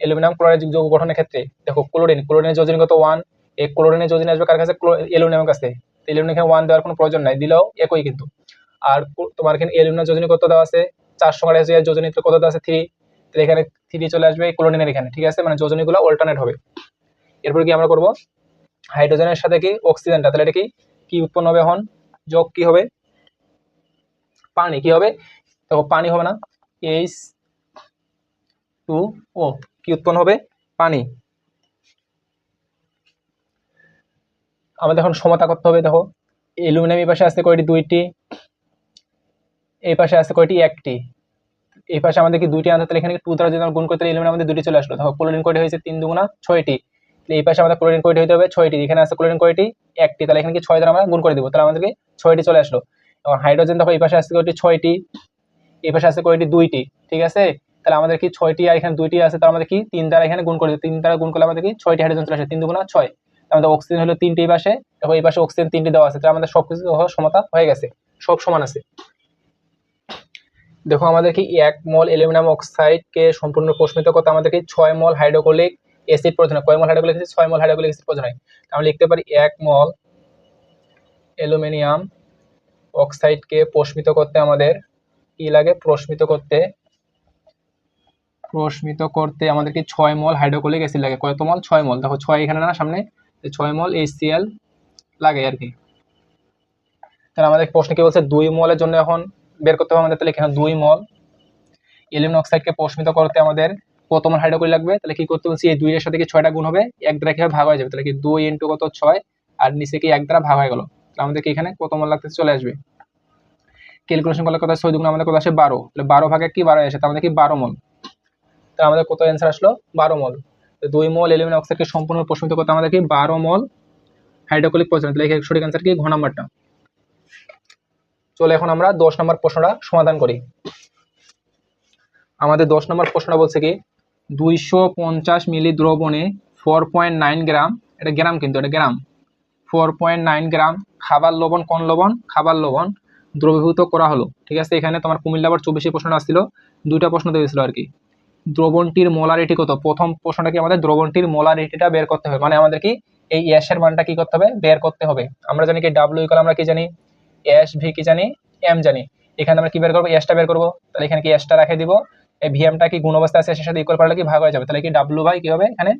অ্যালুমিনিয়াম ক্লোরাইড যৌগ গঠনের ক্ষেত্রে দেখো ক্লোরিনের যোজনী কত 1, এই ক্লোরিনের যোজনী আসবে কার কাছে, অ্যালুমিনিয়ামের কাছে, অ্যালুমিনিয়াম এখানে 1 দেওয়ার কোনো প্রয়োজন নাই, দিলেও একই কিন্তু। আর তোমার এখানে অ্যালুমিনিয়াম যোজনী কত দেওয়া আছে 400 কাটা আছে, যোজনী কত দেওয়া আছে 3, তাহলে এখানে 3 চলে আসবে ক্লোরিনের এখানে, ঠিক আছে, মানে যোজনীগুলো অল্টারনেট হবে। এরপর কি আমরা করব, হাইড্রোজেনের সাথে কি অক্সিজেনটা, তাহলে এটা কি উৎপন্ন হবে, এখন যোগ কি হবে, পানি কি হবে, দেখো পানি হবে না, H2O কি উৎপন্ন হবে, পানি। আমাদের এখন সমতা করতে হবে, দেখো অ্যালুমিনিয়াম এই পাশে আছে কয়টি, 2টি, এই পাশে আছে কয়টি, 1টি, এই পাশে আমাদের কি 2টি আনতে, তাহলে এখানে 2 দ্বারা যদি আমরা গুণ করতে অ্যালুমিনিয়াম আমাদের 2টি চলে আসলো। দেখো ক্লোরিন কয়টি হয়েছে, 3 দুগুণা 6টি, এই পাশে আমাদের ক্লোরিন কয়টি হইতে হবে, 6টি, এখানে আছে ক্লোরিন কয়টি, 1টি, তাহলে এখানে কি 6 দ্বারা আমরা গুণ করে দিব, তাহলে আমাদের কি 6টি চলে আসলো। এবং হাইড্রোজেন দেখো এই পাশে আছে কয়টি, 6টি, এই পাশে আছে কয়টি, 2টি, ঠিক আছে। তাহলে আমাদের কি 6টি আর এখানে 2টি আছে, তাহলে আমাদের কি 3 দ্বারা এখানে গুণ করে দিই, 3 দ্বারা গুণ করলে আমাদের কি 6টি হাইড্রোজেন চলে আসে, 3 দুগুণা 6। আমাদের অক্সিজেন হলো 3টি এই পাশে, দেখো এই পাশে অক্সিজেন 3টি দেওয়া আছে, তাহলে আমাদের সবকিছু সমতা হয়ে গেছে, সব সমান আছে। দেখো আমাদের কি 1 মল অ্যালুমিনিয়াম অক্সাইডকে সম্পূর্ণ প্রশমিত করতে আমাদের কি 6 মল হাইড্রোক্লোরিক অ্যাসিড প্রয়োজন হয়, কয় মল হাইড্রোক্লোরিক অ্যাসিড, 6 মল হাইড্রোক্লোরিক অ্যাসিড প্রয়োজন হয়। আমরা লিখতে পারি 1 মল অ্যালুমিনিয়াম অক্সাইডকে প্রশমিত করতে আমাদের কি লাগে, প্রশমিত করতে আমাদের কি 6 মল হাইড্রোক্লোরিক অ্যাসিড লাগে, কত মল, 6 মল, দেখো 6 এখানে না সামনে, 6 মল HCl লাগে আর কি। তাহলে আমাদের প্রশ্ন কি বলছে, 2 মলের জন্য এখন বের করতে হবে আমাদের, তাহলে এখানে 2 মল অ্যালুমিনিয়াম অক্সাইডকে প্রশমিত করতে আমাদের কত মল হাইড্রোক্লোরিক লাগবে, তাহলে কি করতে বলছি, এই 2 এর সাথে কি 6টা গুণ হবে, 1 দ্বারা কি ভাগ হয়ে যাবে, তাহলে কি 2 ইনটু কত 6, আর নিচে কি 1 দ্বারা ভাগ হয়ে গেল, তাহলে আমাদের কি এখানে কত মল লাগতে চলে আসবে। ক্যালকুলেশন করলে কত 6 দুগুণ আমাদের কত আসে 12, তাহলে 12 ভাগে কি 12 আসে, তাহলে আমাদের কি 12 মল, তাহলে আমাদের কত অ্যান্সার আসলো 12 মল। 2 মোল অ্যালুমিনিয়াম অক্সাইডকে সম্পূর্ণ প্রশমিত করতে আমাদের কি 12 মোল হাইড্রোক্লোরিক প্রয়োজন। তাহলে এখানে সঠিক অ্যান্সার কি ঘ নাম্বারটা। চলো এখন আমরা 10 নম্বর প্রশ্নটা সমাধান করি। আমাদের 10 নম্বর প্রশ্নটা বলছে কি 250 মিলি দ্রবণে 4.9 গ্রাম, এটা গ্রাম কিন্তু এটা গ্রাম, 4.9 গ্রাম খাবার লবণ, কোন লবণ? খাবার লবণ দ্রবীভূত করা হলো। ঠিক আছে, এখানে তোমার কুমিল্লা আবার 24 প্রশ্নটা আসছিল, দুইটা প্রশ্ন দিয়েছিল আর কি। দ্রবণটির মোলারিটি কত? প্রথম প্রশ্নটা কি আমাদের দ্রবণটির মোলারিটিটা বের করতে হবে, মানে আমাদের কি এই এস এর মানটা কি করতে হবে? বের করতে হবে। আমরা জানি কি ডাব্লিউ ইকুয়াল আমরা কি জানি? এস ভি কি জানি? এম জানি। এখানে আমরা কি বের করবো? এসটা বের করবো। তাহলে এখানে কি এসটা রেখে দিব, এই ভিএমটা কি গুণ অবস্থায় আছে, এর সাথে ইকুয়াল করলে কি ভাগ হয়ে যাবে, তাহলে কি ডাব্লিউ বাই কি হবে? এখানে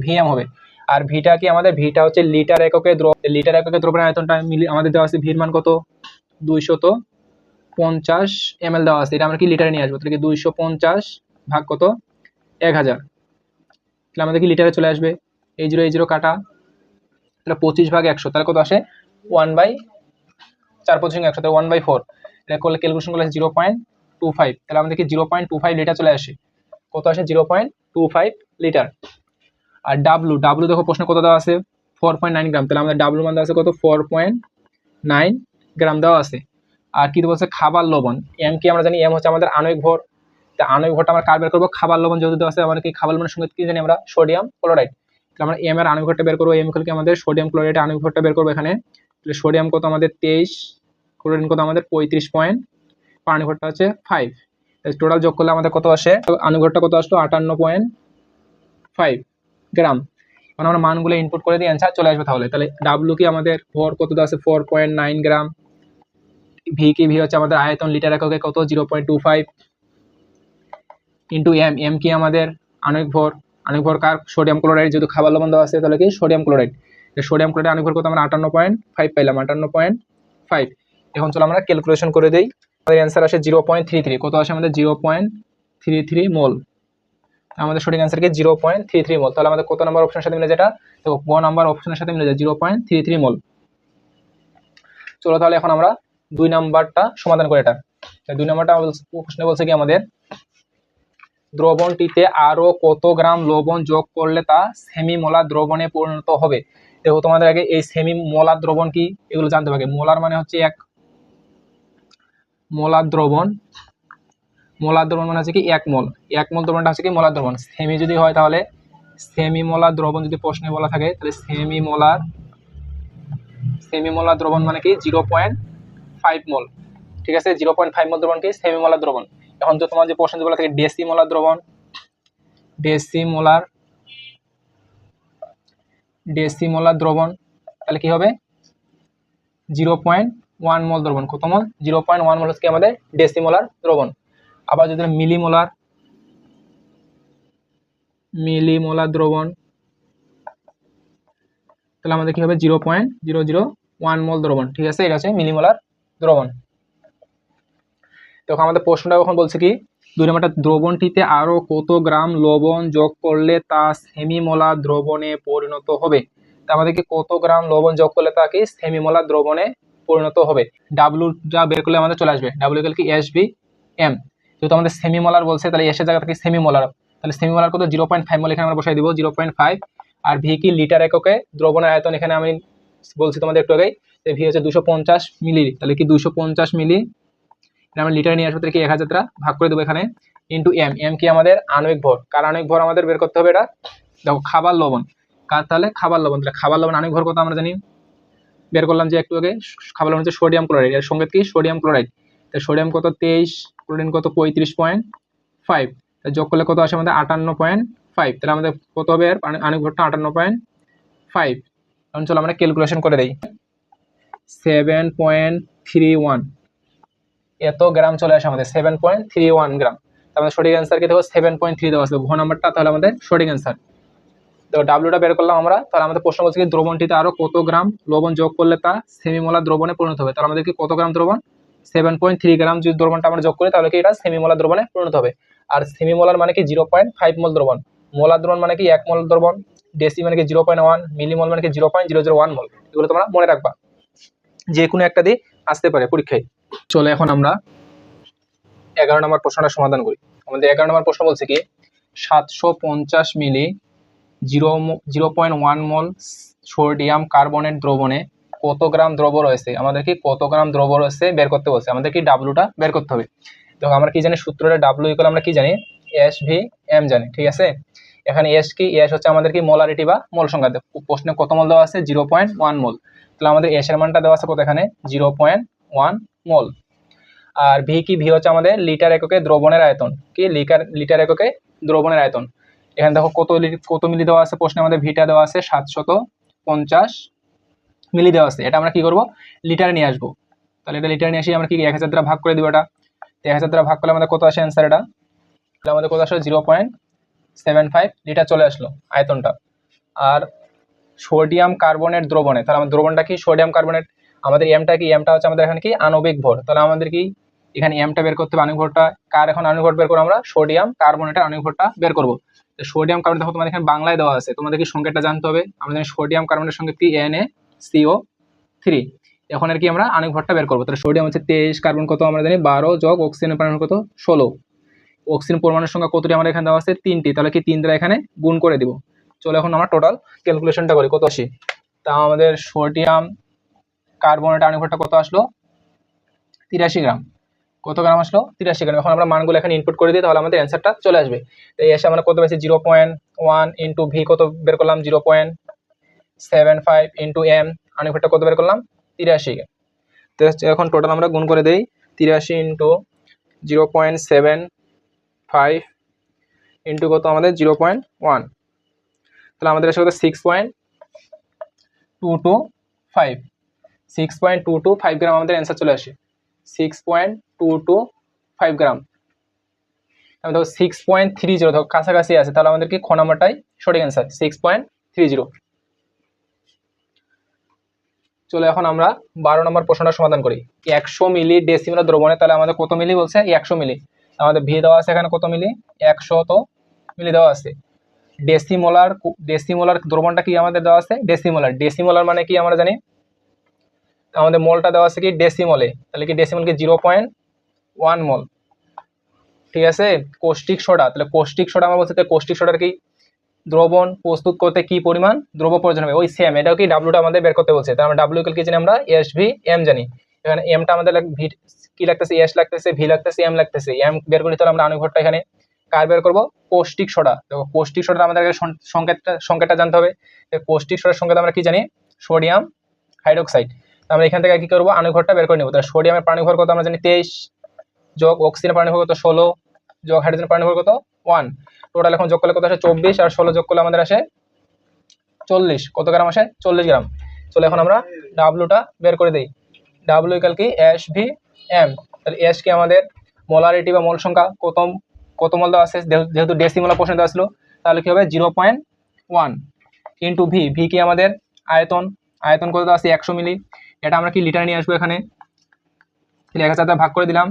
ভিএম হবে। আর ভিটা কি আমাদের? ভিটা হচ্ছে লিটার এককে লিটার এককে দ্রবণের আয়তনটা আমাদের দেওয়া আছে, ভির মান কত? 250 ml দেওয়া আছে, এটা আমরা কি লিটারে নিয়ে আসবো, তাহলে কি 250 ভাগ কত? 1000, তাহলে আমাদের কি লিটারে চলে আসবে। এই জিরো কাটা, তাহলে 25 ভাগ 100, তাহলে কত আসে? 1/4, 100, 1/4। এটা করলে ক্যালকুলেশন করলে 0.25, তাহলে আমাদের কি 0.25 লিটার চলে আসে। কত আসে? 0.25 লিটার। আর ডাব্লু দেখো প্রশ্ন কত দেওয়া আছে? 4.9 গ্রাম, তাহলে আমাদের ডাব্লু মান দেওয়া আছে কত? 4.9 গ্রাম দেওয়া আছে। আর কি বলছে? খাবার লবণ, এম কি আমরা জানি? এম হচ্ছে আমাদের আণবিক ভর, তা আণবিক ভরটা আমরা কার বের করবো? খাবার লবণ যেহেতু দেওয়া আছে, আমাদের কি খাবার লবণের সঙ্গে কি জানি আমরা? Sodium chloride. তাহলে আমরা এম এর আণবিক ভরটা বের করবো, এম কি আমাদের সোডিয়াম ক্লোরাইড আণবিক ভরটা বের করবো এখানে। তাহলে সোডিয়াম কত আমাদের 23, ক্লোরিন কত আমাদের 35 পয়েন্ট, আণবিক ভরটা হচ্ছে 5। টোটাল যোগ করলে আমাদের কত আসে? আণবিক ভরটা কত আসলো? 58.5 গ্রাম। মানে আমরা মানগুলো ইনপুট করে দিয়ে অ্যান্সার চলে আসবে। তাহলে ডাব্লিউ কি আমাদের ভর কত দেওয়া আছে? 4.9 গ্রাম। ভি হচ্ছে আমাদের আয়তন লিটার এককে কত? 0.25 ইন্টু এম কি আমাদের আণবিক ভর কার? সোডিয়াম ক্লোরাইড, যেহেতু খাবার লবণ দেওয়া আছে তাহলে কি সোডিয়াম ক্লোরাইড আণবিক ভর কত? আমরা 58.5 পাইলাম, 58.5। এখন চলো আমরা ক্যালকুলেশন করে দেই। আমাদের অ্যান্সার আসে 0.33। কত আসে আমাদের? 0.33 মোল। আমাদের সঠিক অ্যান্সার কি 0.33 মোল। তাহলে আমাদের কত নাম্বার অপশনের সাথে মিলে? যেটা দেখো গ নাম্বার অপশনের সাথে মিলে যায়, 0.33 মোল। চলো তাহলে এখন আমরা 2 নাম্বারটা সমাধান করে। এটা 2 নাম্বারটা প্রশ্নে বলছে কি আমাদের দ্রবণটিতে আরো কত গ্রাম লবণ যোগ করলে তা সেমি মোলার দ্রবণে পরিণত হবে। দেখো তোমাদের আগে এই সেমি মোলার দ্রবণ কি এগুলো জানতে হবে। মোলার মানে হচ্ছে এক মোলার দ্রবণ, মানে হচ্ছে কি 1 মোল। 1 মোল দ্রবণটা হচ্ছে কি মোলার দ্রবণ। সেমি যদি হয় তাহলে সেমি মোলার দ্রবণ যদি প্রশ্নে বলা থাকে তাহলে সেমি মোলার দ্রবণ মানে কি 0.5 মোল। ঠিক আছে, 0.5 মোল দ্রবণ কি সেমি মোলার দ্রবণ। এখন তো তোমার যে প্রশ্ন বলা থাকে ডেসিমোলার দ্রবণ, ডেসিমোলার দ্রবণ, তাহলে কি হবে? 0.1 মোল দ্রবণ। কত মোল? 0.1 মোল হচ্ছে আমাদের ডেসিমোলার দ্রবণ। আবার যদি মিলিমোলার দ্রবণ, তাহলে আমাদের কি হবে? 0.001 মোল দ্রবণ। ঠিক আছে, এটা হচ্ছে মিলিমোলার দ্রবণ। তখন আমাদের প্রশ্নটা এখন বলছে কি 2 নম্বরটা দ্রবণটিতে আরো কত গ্রাম লবণ যোগ করলে তা সেমিমোলার দ্রবণে পরিণত হবে। তা আমাদেরকে কত গ্রাম লবণ যোগ করলে তা কি সেমিমোলার দ্রবণে পরিণত হবে। ডাব্লুটা বের করলে আমাদের চলে আসবে, ডাব্লু ইকুয়াল কি এস বি এম। যেহেতু আমাদের সেমিমোলার বলছে তাহলে এসের জায়গা থেকে সেমিমোলার, তাহলে সেমিমোলার কত? 0.5 মোল এখানে আমরা বসাই দিব 0.5। আর ভি কি লিটার এককে দ্রবণের আয়তন, এখানে আমি বলছি তোমাদের একটু আগেই ভি হচ্ছে 250 মিলি, তাহলে কি 250 মিলি আমরা লিটার নিয়ে আসবো, তাহলে কি 1000 দ্বারা ভাগ করে দেবো এখানে, ইন্টু এম কি আমাদের আণবিক ভর, কার আণবিক ভর আমাদের বের করতে হবে। এটা দেখো খাবার লবণ কার, তাহলে খাবার লবণ, তাহলে খাবার লবণ আণবিক ভর কত আমরা জানি, বের করলাম যে একটু আগে। খাবার লবণ হচ্ছে সোডিয়াম ক্লোরাইড, এর সঙ্গে কি সোডিয়াম ক্লোরাইড, তাহলে সোডিয়াম কত 23, ক্লোরিন কত 35.5, যোগ করলে কত আসে আমাদের 58.5, তাহলে আমাদের কত হবে এর আণবিক ভরটা 58.5। এখন চলো আমরা ক্যালকুলেশন করে দেই। 7.31 এত গ্রাম চলে আসে আমাদের, 7.31 গ্রাম। আমাদের সঠিক অ্যান্সার কি দেখো 7.3 দেওয়া আছে ঘ নাম্বারটা, তাহলে আমাদের সঠিক অ্যান্সার। তো ডাব্লিউটা বের করলাম আমরা। তাহলে আমাদের প্রশ্ন বলছে কি দ্রবণটিতে আরো কত গ্রাম লবণ যোগ করলে তা সেমিমোলার দ্রবণে পরিণত হবে। তাহলে আমাদের কি কত গ্রাম দ্রবণ? 7.3 গ্রাম যদি দ্রবণটা আমরা যোগ করি তাহলে কি এটা সেমিমোলার দ্রবণে পরিণত হবে। আর সেমিমোলার মানে কি 0.5 মোল দ্রবণ, মোলার দ্রবণ মানে কি 1 মোল দ্রবণ, ডেসি মানে কি 0.1, মিলিমোল মানে কি 0.001 মোল। এগুলো তোমরা মনে রাখবা, যে কোনো একটা দিয়ে আসতে পারে পরীক্ষায়। চলে এখন আমরা 11 নম্বর প্রশ্নটা সমাধান করি। আমাদের 11 নম্বর প্রশ্ন বলছে কি 750 মিলি 0.1 মোল সোডিয়াম কার্বনেট দ্রবণে কত গ্রাম দ্রব্য রয়েছে, আমাদেরকে কত গ্রাম দ্রব্য রয়েছে বের করতে বলছে, আমাদেরকে ডাব্লুটা বের করতে হবে। তো আমরা কি জানি সূত্রটা ডাব্লু ইকুয়াল আমরা কি জানি এস ভি এম জানি, ঠিক আছে। এখানে এস কি, এস হচ্ছে আমাদের কি মোলারিটি বা মোল সংখ্যা, প্রশ্নে কত মোল দেওয়া আছে 0.1 মোল, তাহলে আমাদের এস এর মানটা দেওয়া আছে কত এখানে 0.1 মোল। আর ভি কি, ভি হচ্ছে আমাদের লিটার এককে দ্রবণের আয়তন, কি লিটার এককে দ্রবণের আয়তন। এখানে দেখো কত মিলি দেওয়া আছে প্রশ্নে, আমাদের ভিটা দেওয়া আছে 750 মিলি দেওয়া আছে, এটা আমরা কি করব লিটারে নিয়ে আসবো। তাহলে এটা লিটারে নিয়ে আসি আমরা কি 1000 দ্বারা ভাগ করে দিব, এটা 1000 দ্বারা ভাগ করলে আমাদের কত আসে অ্যান্সার, এটা তাহলে আমাদের কত আসলো 0.75 লিটার চলে আসলো আয়তনটা। আর সোডিয়াম কার্বনেট দ্রবণে, তাহলে আমাদের দ্রবণটা কি সোডিয়াম কার্বনেট, আমাদের এমটা কি, এমটা হচ্ছে আমাদের এখানে কি আণবিক ভর, তাহলে আমাদের কি এখানে এমটা বের করতে হবে, আণবিক ভরটা কার, এখন আণবিক ভর বের করবো আমরা সোডিয়াম কার্বনেটের আণবিক ভরটা বের করবো। সোডিয়াম কার্বনেট দেখো তোমাদের এখানে বাংলায় দেওয়া আছে, তোমাদের কি সংকেতটা জানতে হবে, আমাদের সোডিয়াম কার্বনেটের সঙ্গে কি NaCO3, এখন আর কি আমরা আণবিক ভরটা বের করবো। তাহলে সোডিয়াম হচ্ছে 23, কার্বন কত আমরা জানি 12, যোগ অক্সিজেনের পরমাণু কত 16, অক্সিজেন পরমাণুর সংখ্যা কতটি আমাদের এখানে দেওয়া আছে 3টি, তাহলে কি 3 দ্বারা এখানে গুণ করে দিব। চলো এখন আমরা টোটাল ক্যালকুলেশনটা করি, কত আসি, তা আমাদের সোডিয়াম কার্বনেট আণবিক ভরটা কত আসলো 83 গ্রাম, কত গ্রাম আসলো 83 গ্রাম। এখন আমরা মানগুলো এখানে ইনপুট করে দিই, তাহলে আমাদের অ্যান্সারটা চলে আসবে। এই এসে আমরা কত পেয়েছি 0.1 ইন্টু ভি কত বের করলাম 0.75 ইন্টু এম আণবিক ভরটা কত বের করলাম 83। তো এখন টোটাল আমরা গুণ করে দেই, 83 ইন্টু 0.75 ইন্টু কত আমাদের 0.1, তাহলে আমাদের আসলে 6.225 6.225 গ্রাম আমাদের অ্যান্সার চলে আসে, 6.225 গ্রাম। আমি দেখো 6.30 ধরো কাছাকাছি আছে, তাহলে আমাদের কি খ নাম্বারটাই সঠিক অ্যান্সার 6.30। চলো এখন আমরা 12 নম্বর প্রশ্নটা সমাধান করি। 100 মিলি ডেসিমোলার দ্রবণে, তাহলে আমাদের কত মিলি বলছে 100 মিলি, আমাদের ভি দেওয়া আছে এখানে কত মিলি 100 মিলি দেওয়া আছে। ডেসিমোলার দ্রবণটা কি আমাদের দেওয়া আছে ডেসিমোলার মানে কি আমরা জানি, আমাদের মোলটা দেওয়া আছে কি ডেসিমলে, তাহলে কি ডেসিমল কি 0.1 মোল, ঠিক আছে। কৌষ্টিক সোডা, তাহলে কৌষ্টিক সোডা আমরা বলছি, কৌষ্টিক সোডার কি দ্রবণ প্রস্তুত করতে কি পরিমাণ দ্রব্য প্রয়োজন হবে, ওই সেম এটাও কি ডাব্লুটা আমাদের বের করতে বলছে, তাহলে আমরা ডাব্লু কি জানি আমরা এস ভি এম জানি, এখানে এমটা আমাদের কি লাগতেছে এস লাগতেছে, ভি লাগতেছে, এম লাগতেছে, এম বের করি, তাহলে আমরা আণবিক ভরটা এখানে কার বের করবো কৌষ্টিক সোডা। দেখো কৌষ্টিক সোডা আমাদের সংকেতটা জানতে হবে, কৌষ্টিক সোডার সংকেত আমরা কি জানি সোডিয়াম হাইড্রোক্সাইড, আমরা এখান থেকে কি করবো আণবিক ভরটা বের করে নেবো। তাহলে সোডিয়ামের পারমাণবিক ভর কত আমরা জানি 23, যোগ অক্সিজেনের পারমাণবিক ভর কত 16, যোগ হাইড্রোজেনের পারমাণবিক ভর কত 1, টোটাল এখন যোগ করলে কত আসে 24, আর 16 যোগ করলে আমাদের আসে 40, কত গ্রাম আসে 40 গ্রাম। চলো এখন আমরা ডাব্লুটা বের করে দিই, ডাব্লু ইকুয়াল কি এস ভি এম, তাহলে এস কি আমাদের মোলারিটি বা মোল সংখ্যা কত মোল দেওয়া আছে, যেহেতু ডেসিমোলার প্রশ্ন দেওয়া ছিল, তাহলে কি হবে 0.1 ইন্টু ভি, ভি কি আমাদের আয়তন কত দেওয়া আছে 100 মিলি, এটা আমরা কি লিটারে নিয়ে আসবো এখানে, 1000 ভাগ করে দিলাম,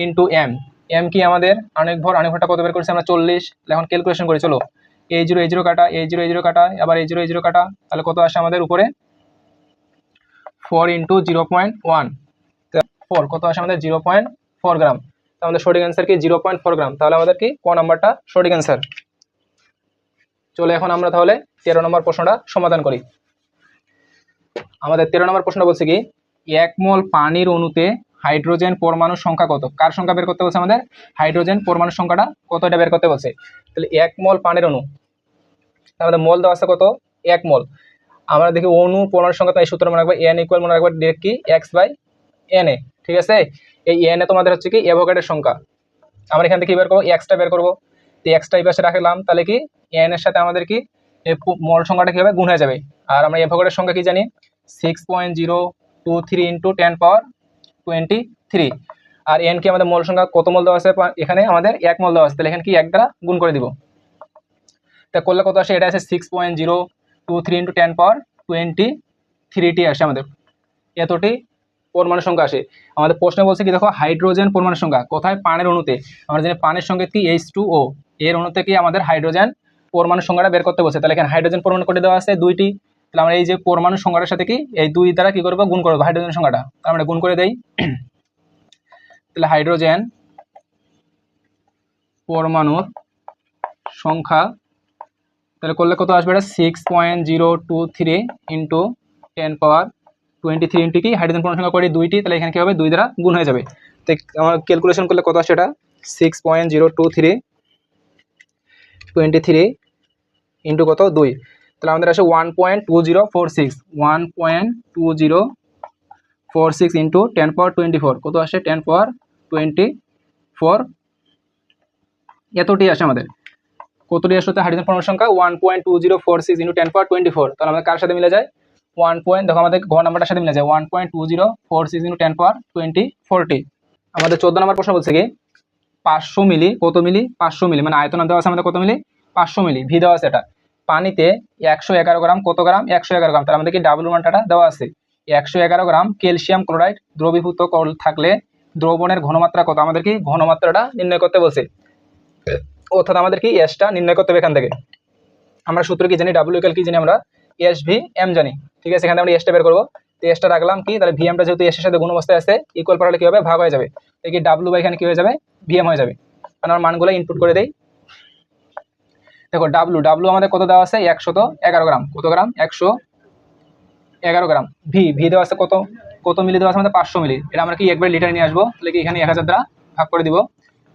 ইন্টু এম, এম কি আমাদের আণবিক ভরটা কত বের করেছি আমরা 40, এখন ক্যালকুলেশন করি, চলো A0 কাটা, A0 কাটা, আবার A0 কাটা, তাহলে কত আসে আমাদের উপরে 4 ইন্টু 0.1, 4 কত আসে আমাদের 0.4 গ্রাম, আমাদের সঠিক অ্যান্সার কি 0.4 গ্রাম, তাহলে আমাদের কি ক নাম্বারটা সঠিক অ্যান্সার। চলো এখন আমরা তাহলে 13 নম্বর প্রশ্নটা সমাধান করি। আমাদের 13 নম্বর প্রশ্নটা বলছে কি 1 মোল পানির অণুতে হাইড্রোজেন পরমাণুর সংখ্যা কত, কার সংখ্যা বের করতে বলছে আমাদের হাইড্রোজেন পরমাণুর সংখ্যাটা কত, এটা বের করতে বলছে। তাহলে 1 মোল পানির অণু, আমাদের মোল দেওয়া আছে কত 1 মোল, আমরা দেখি অণু পরমাণুর সংখ্যা, এই সূত্র মনে রাখবো n ইকুয়াল মনে রাখবো ডিরেক্ট কি x/na, ঠিক আছে। এই na তোমাদের হচ্ছে কি অ্যাভোগাড্রোর সংখ্যা, আমরা এখান থেকে কি বের করবো x টা বের করবো, তো x টা এই পাশে রাখলাম, তাহলে কি n এর সাথে আমাদের কি মোল সংখ্যাটা কি হবে গুণ হয়ে যাবে, আর আমরা অ্যাভোগাড্রোর সংখ্যা কি জানি 6.023 ইন্টু 10⁻23, আর n কি আমাদের মোল সংখ্যা কত মোল দেওয়া আছে এখানে আমাদের 1 মোল দেওয়া আছে, তাহলে এখানে কি 1 দ্বারা গুণ করে দিব, তা করলে কত আসে, এটা আছে 6.023 ইন্টু 10⁻23টি আসে আমাদের, এতটি পরমাণু সংখ্যা আসে। আমাদের প্রশ্নে বলছে কি দেখো হাইড্রোজেন পরমাণু সংখ্যা কোথায়, পানের অণুতে, আমরা জানি পানের সংকেত কি H2O, এর অণুতে কি আমাদের হাইড্রোজেন পরমাণু সংখ্যাটা বের করতে বলছে, তাহলে এখানে হাইড্রোজেন পরমাণু করে দেওয়া আছে 2টি, তাহলে আমরা এই যে পরমাণু সংখ্যাটার সাথে কি এই 2 দ্বারা কি করবো গুণ করবো হাইড্রোজেন সংখ্যাটা, আমরা গুণ করে দেই, তাহলে হাইড্রোজেন পরমাণুর সংখ্যা তাহলে করলে কত আসবে? এটা 6.023 ইন্টু 10^23 ইন্টু কি হাইড্রোজেন পরমাণু সংখ্যা করি 2টি, তাহলে এখানে কি হবে 2 দ্বারা গুণ হয়ে যাবে। তো আমার ক্যালকুলেশন করলে কত আসে? এটা 6.023 ইন্টু কত 2, তাহলে আমাদের আসে 1.2046 1.2046 ইন্টু 10^24 কত আসে? 10^24 এতটি আসে আমাদের। কতটি আসলে হাইড্রোজেন পরমাণুর সংখ্যা 1.2046 ইন্টু 10^24, তাহলে আমাদের কার সাথে মিলে যায়? দেখো আমাদের ঘ নাম্বারটার সাথে মিলে যায় 1.2046 ইন্টু 10^24টি। আমাদের 14 নম্বর প্রশ্ন বলছে কি 500 মিলি, কত মিলি? 500 মিলি, মানে আয়তন দেওয়া আছে আমাদের কত মিলি? 500 মিলি। ভি দেওয়া আছে এটা। পানিতে 111 গ্রাম, কত গ্রাম? 111 গ্রাম। তার আমাদের কি ডাবল মানটা দেওয়া আছে 111 গ্রাম ক্যালসিয়াম ক্লোরাইড দ্রবীভূত থাকলে দ্রবণের ঘনমাত্রা কত? আমাদের কি ঘনমাত্রাটা নির্ণয় করতে বলছে, অর্থাৎ আমাদের কি এসটা নির্ণয় করতে হবে। এখান থেকে আমরা সূত্র কি জানি? ডাব্লিউ ইকুয়াল কি জানি আমরা? এস ভি এম জানি, ঠিক আছে। এখানে আমরা এসটা বের করবো, তো এসটা রাখলাম কি, তাহলে ভিএমটা যেহেতু এসের সাথে গুণ অবস্থায় আছে, ইকুয়াল পাঠালে কি হবে? ভাগ হয়ে যাবে। কি ডাব্লিউ বাই এখানে কি হয়ে যাবে? ভিএম হয়ে যাবে। কারণ আমার মানগুলো ইনপুট করে দেই। দেখো ডাব্লিউ আমাদের কত দেওয়া আছে? 111 গ্রাম। কত গ্রাম? 111 গ্রাম। ভি দেওয়া আছে কত মিলি দেওয়া আছে আমাদের? 500 মিলি। এটা আমরা কি একবার লিটারে নিয়ে আসবো, তাহলে কি এখানে 1000 দ্বারা ভাগ করে দিব,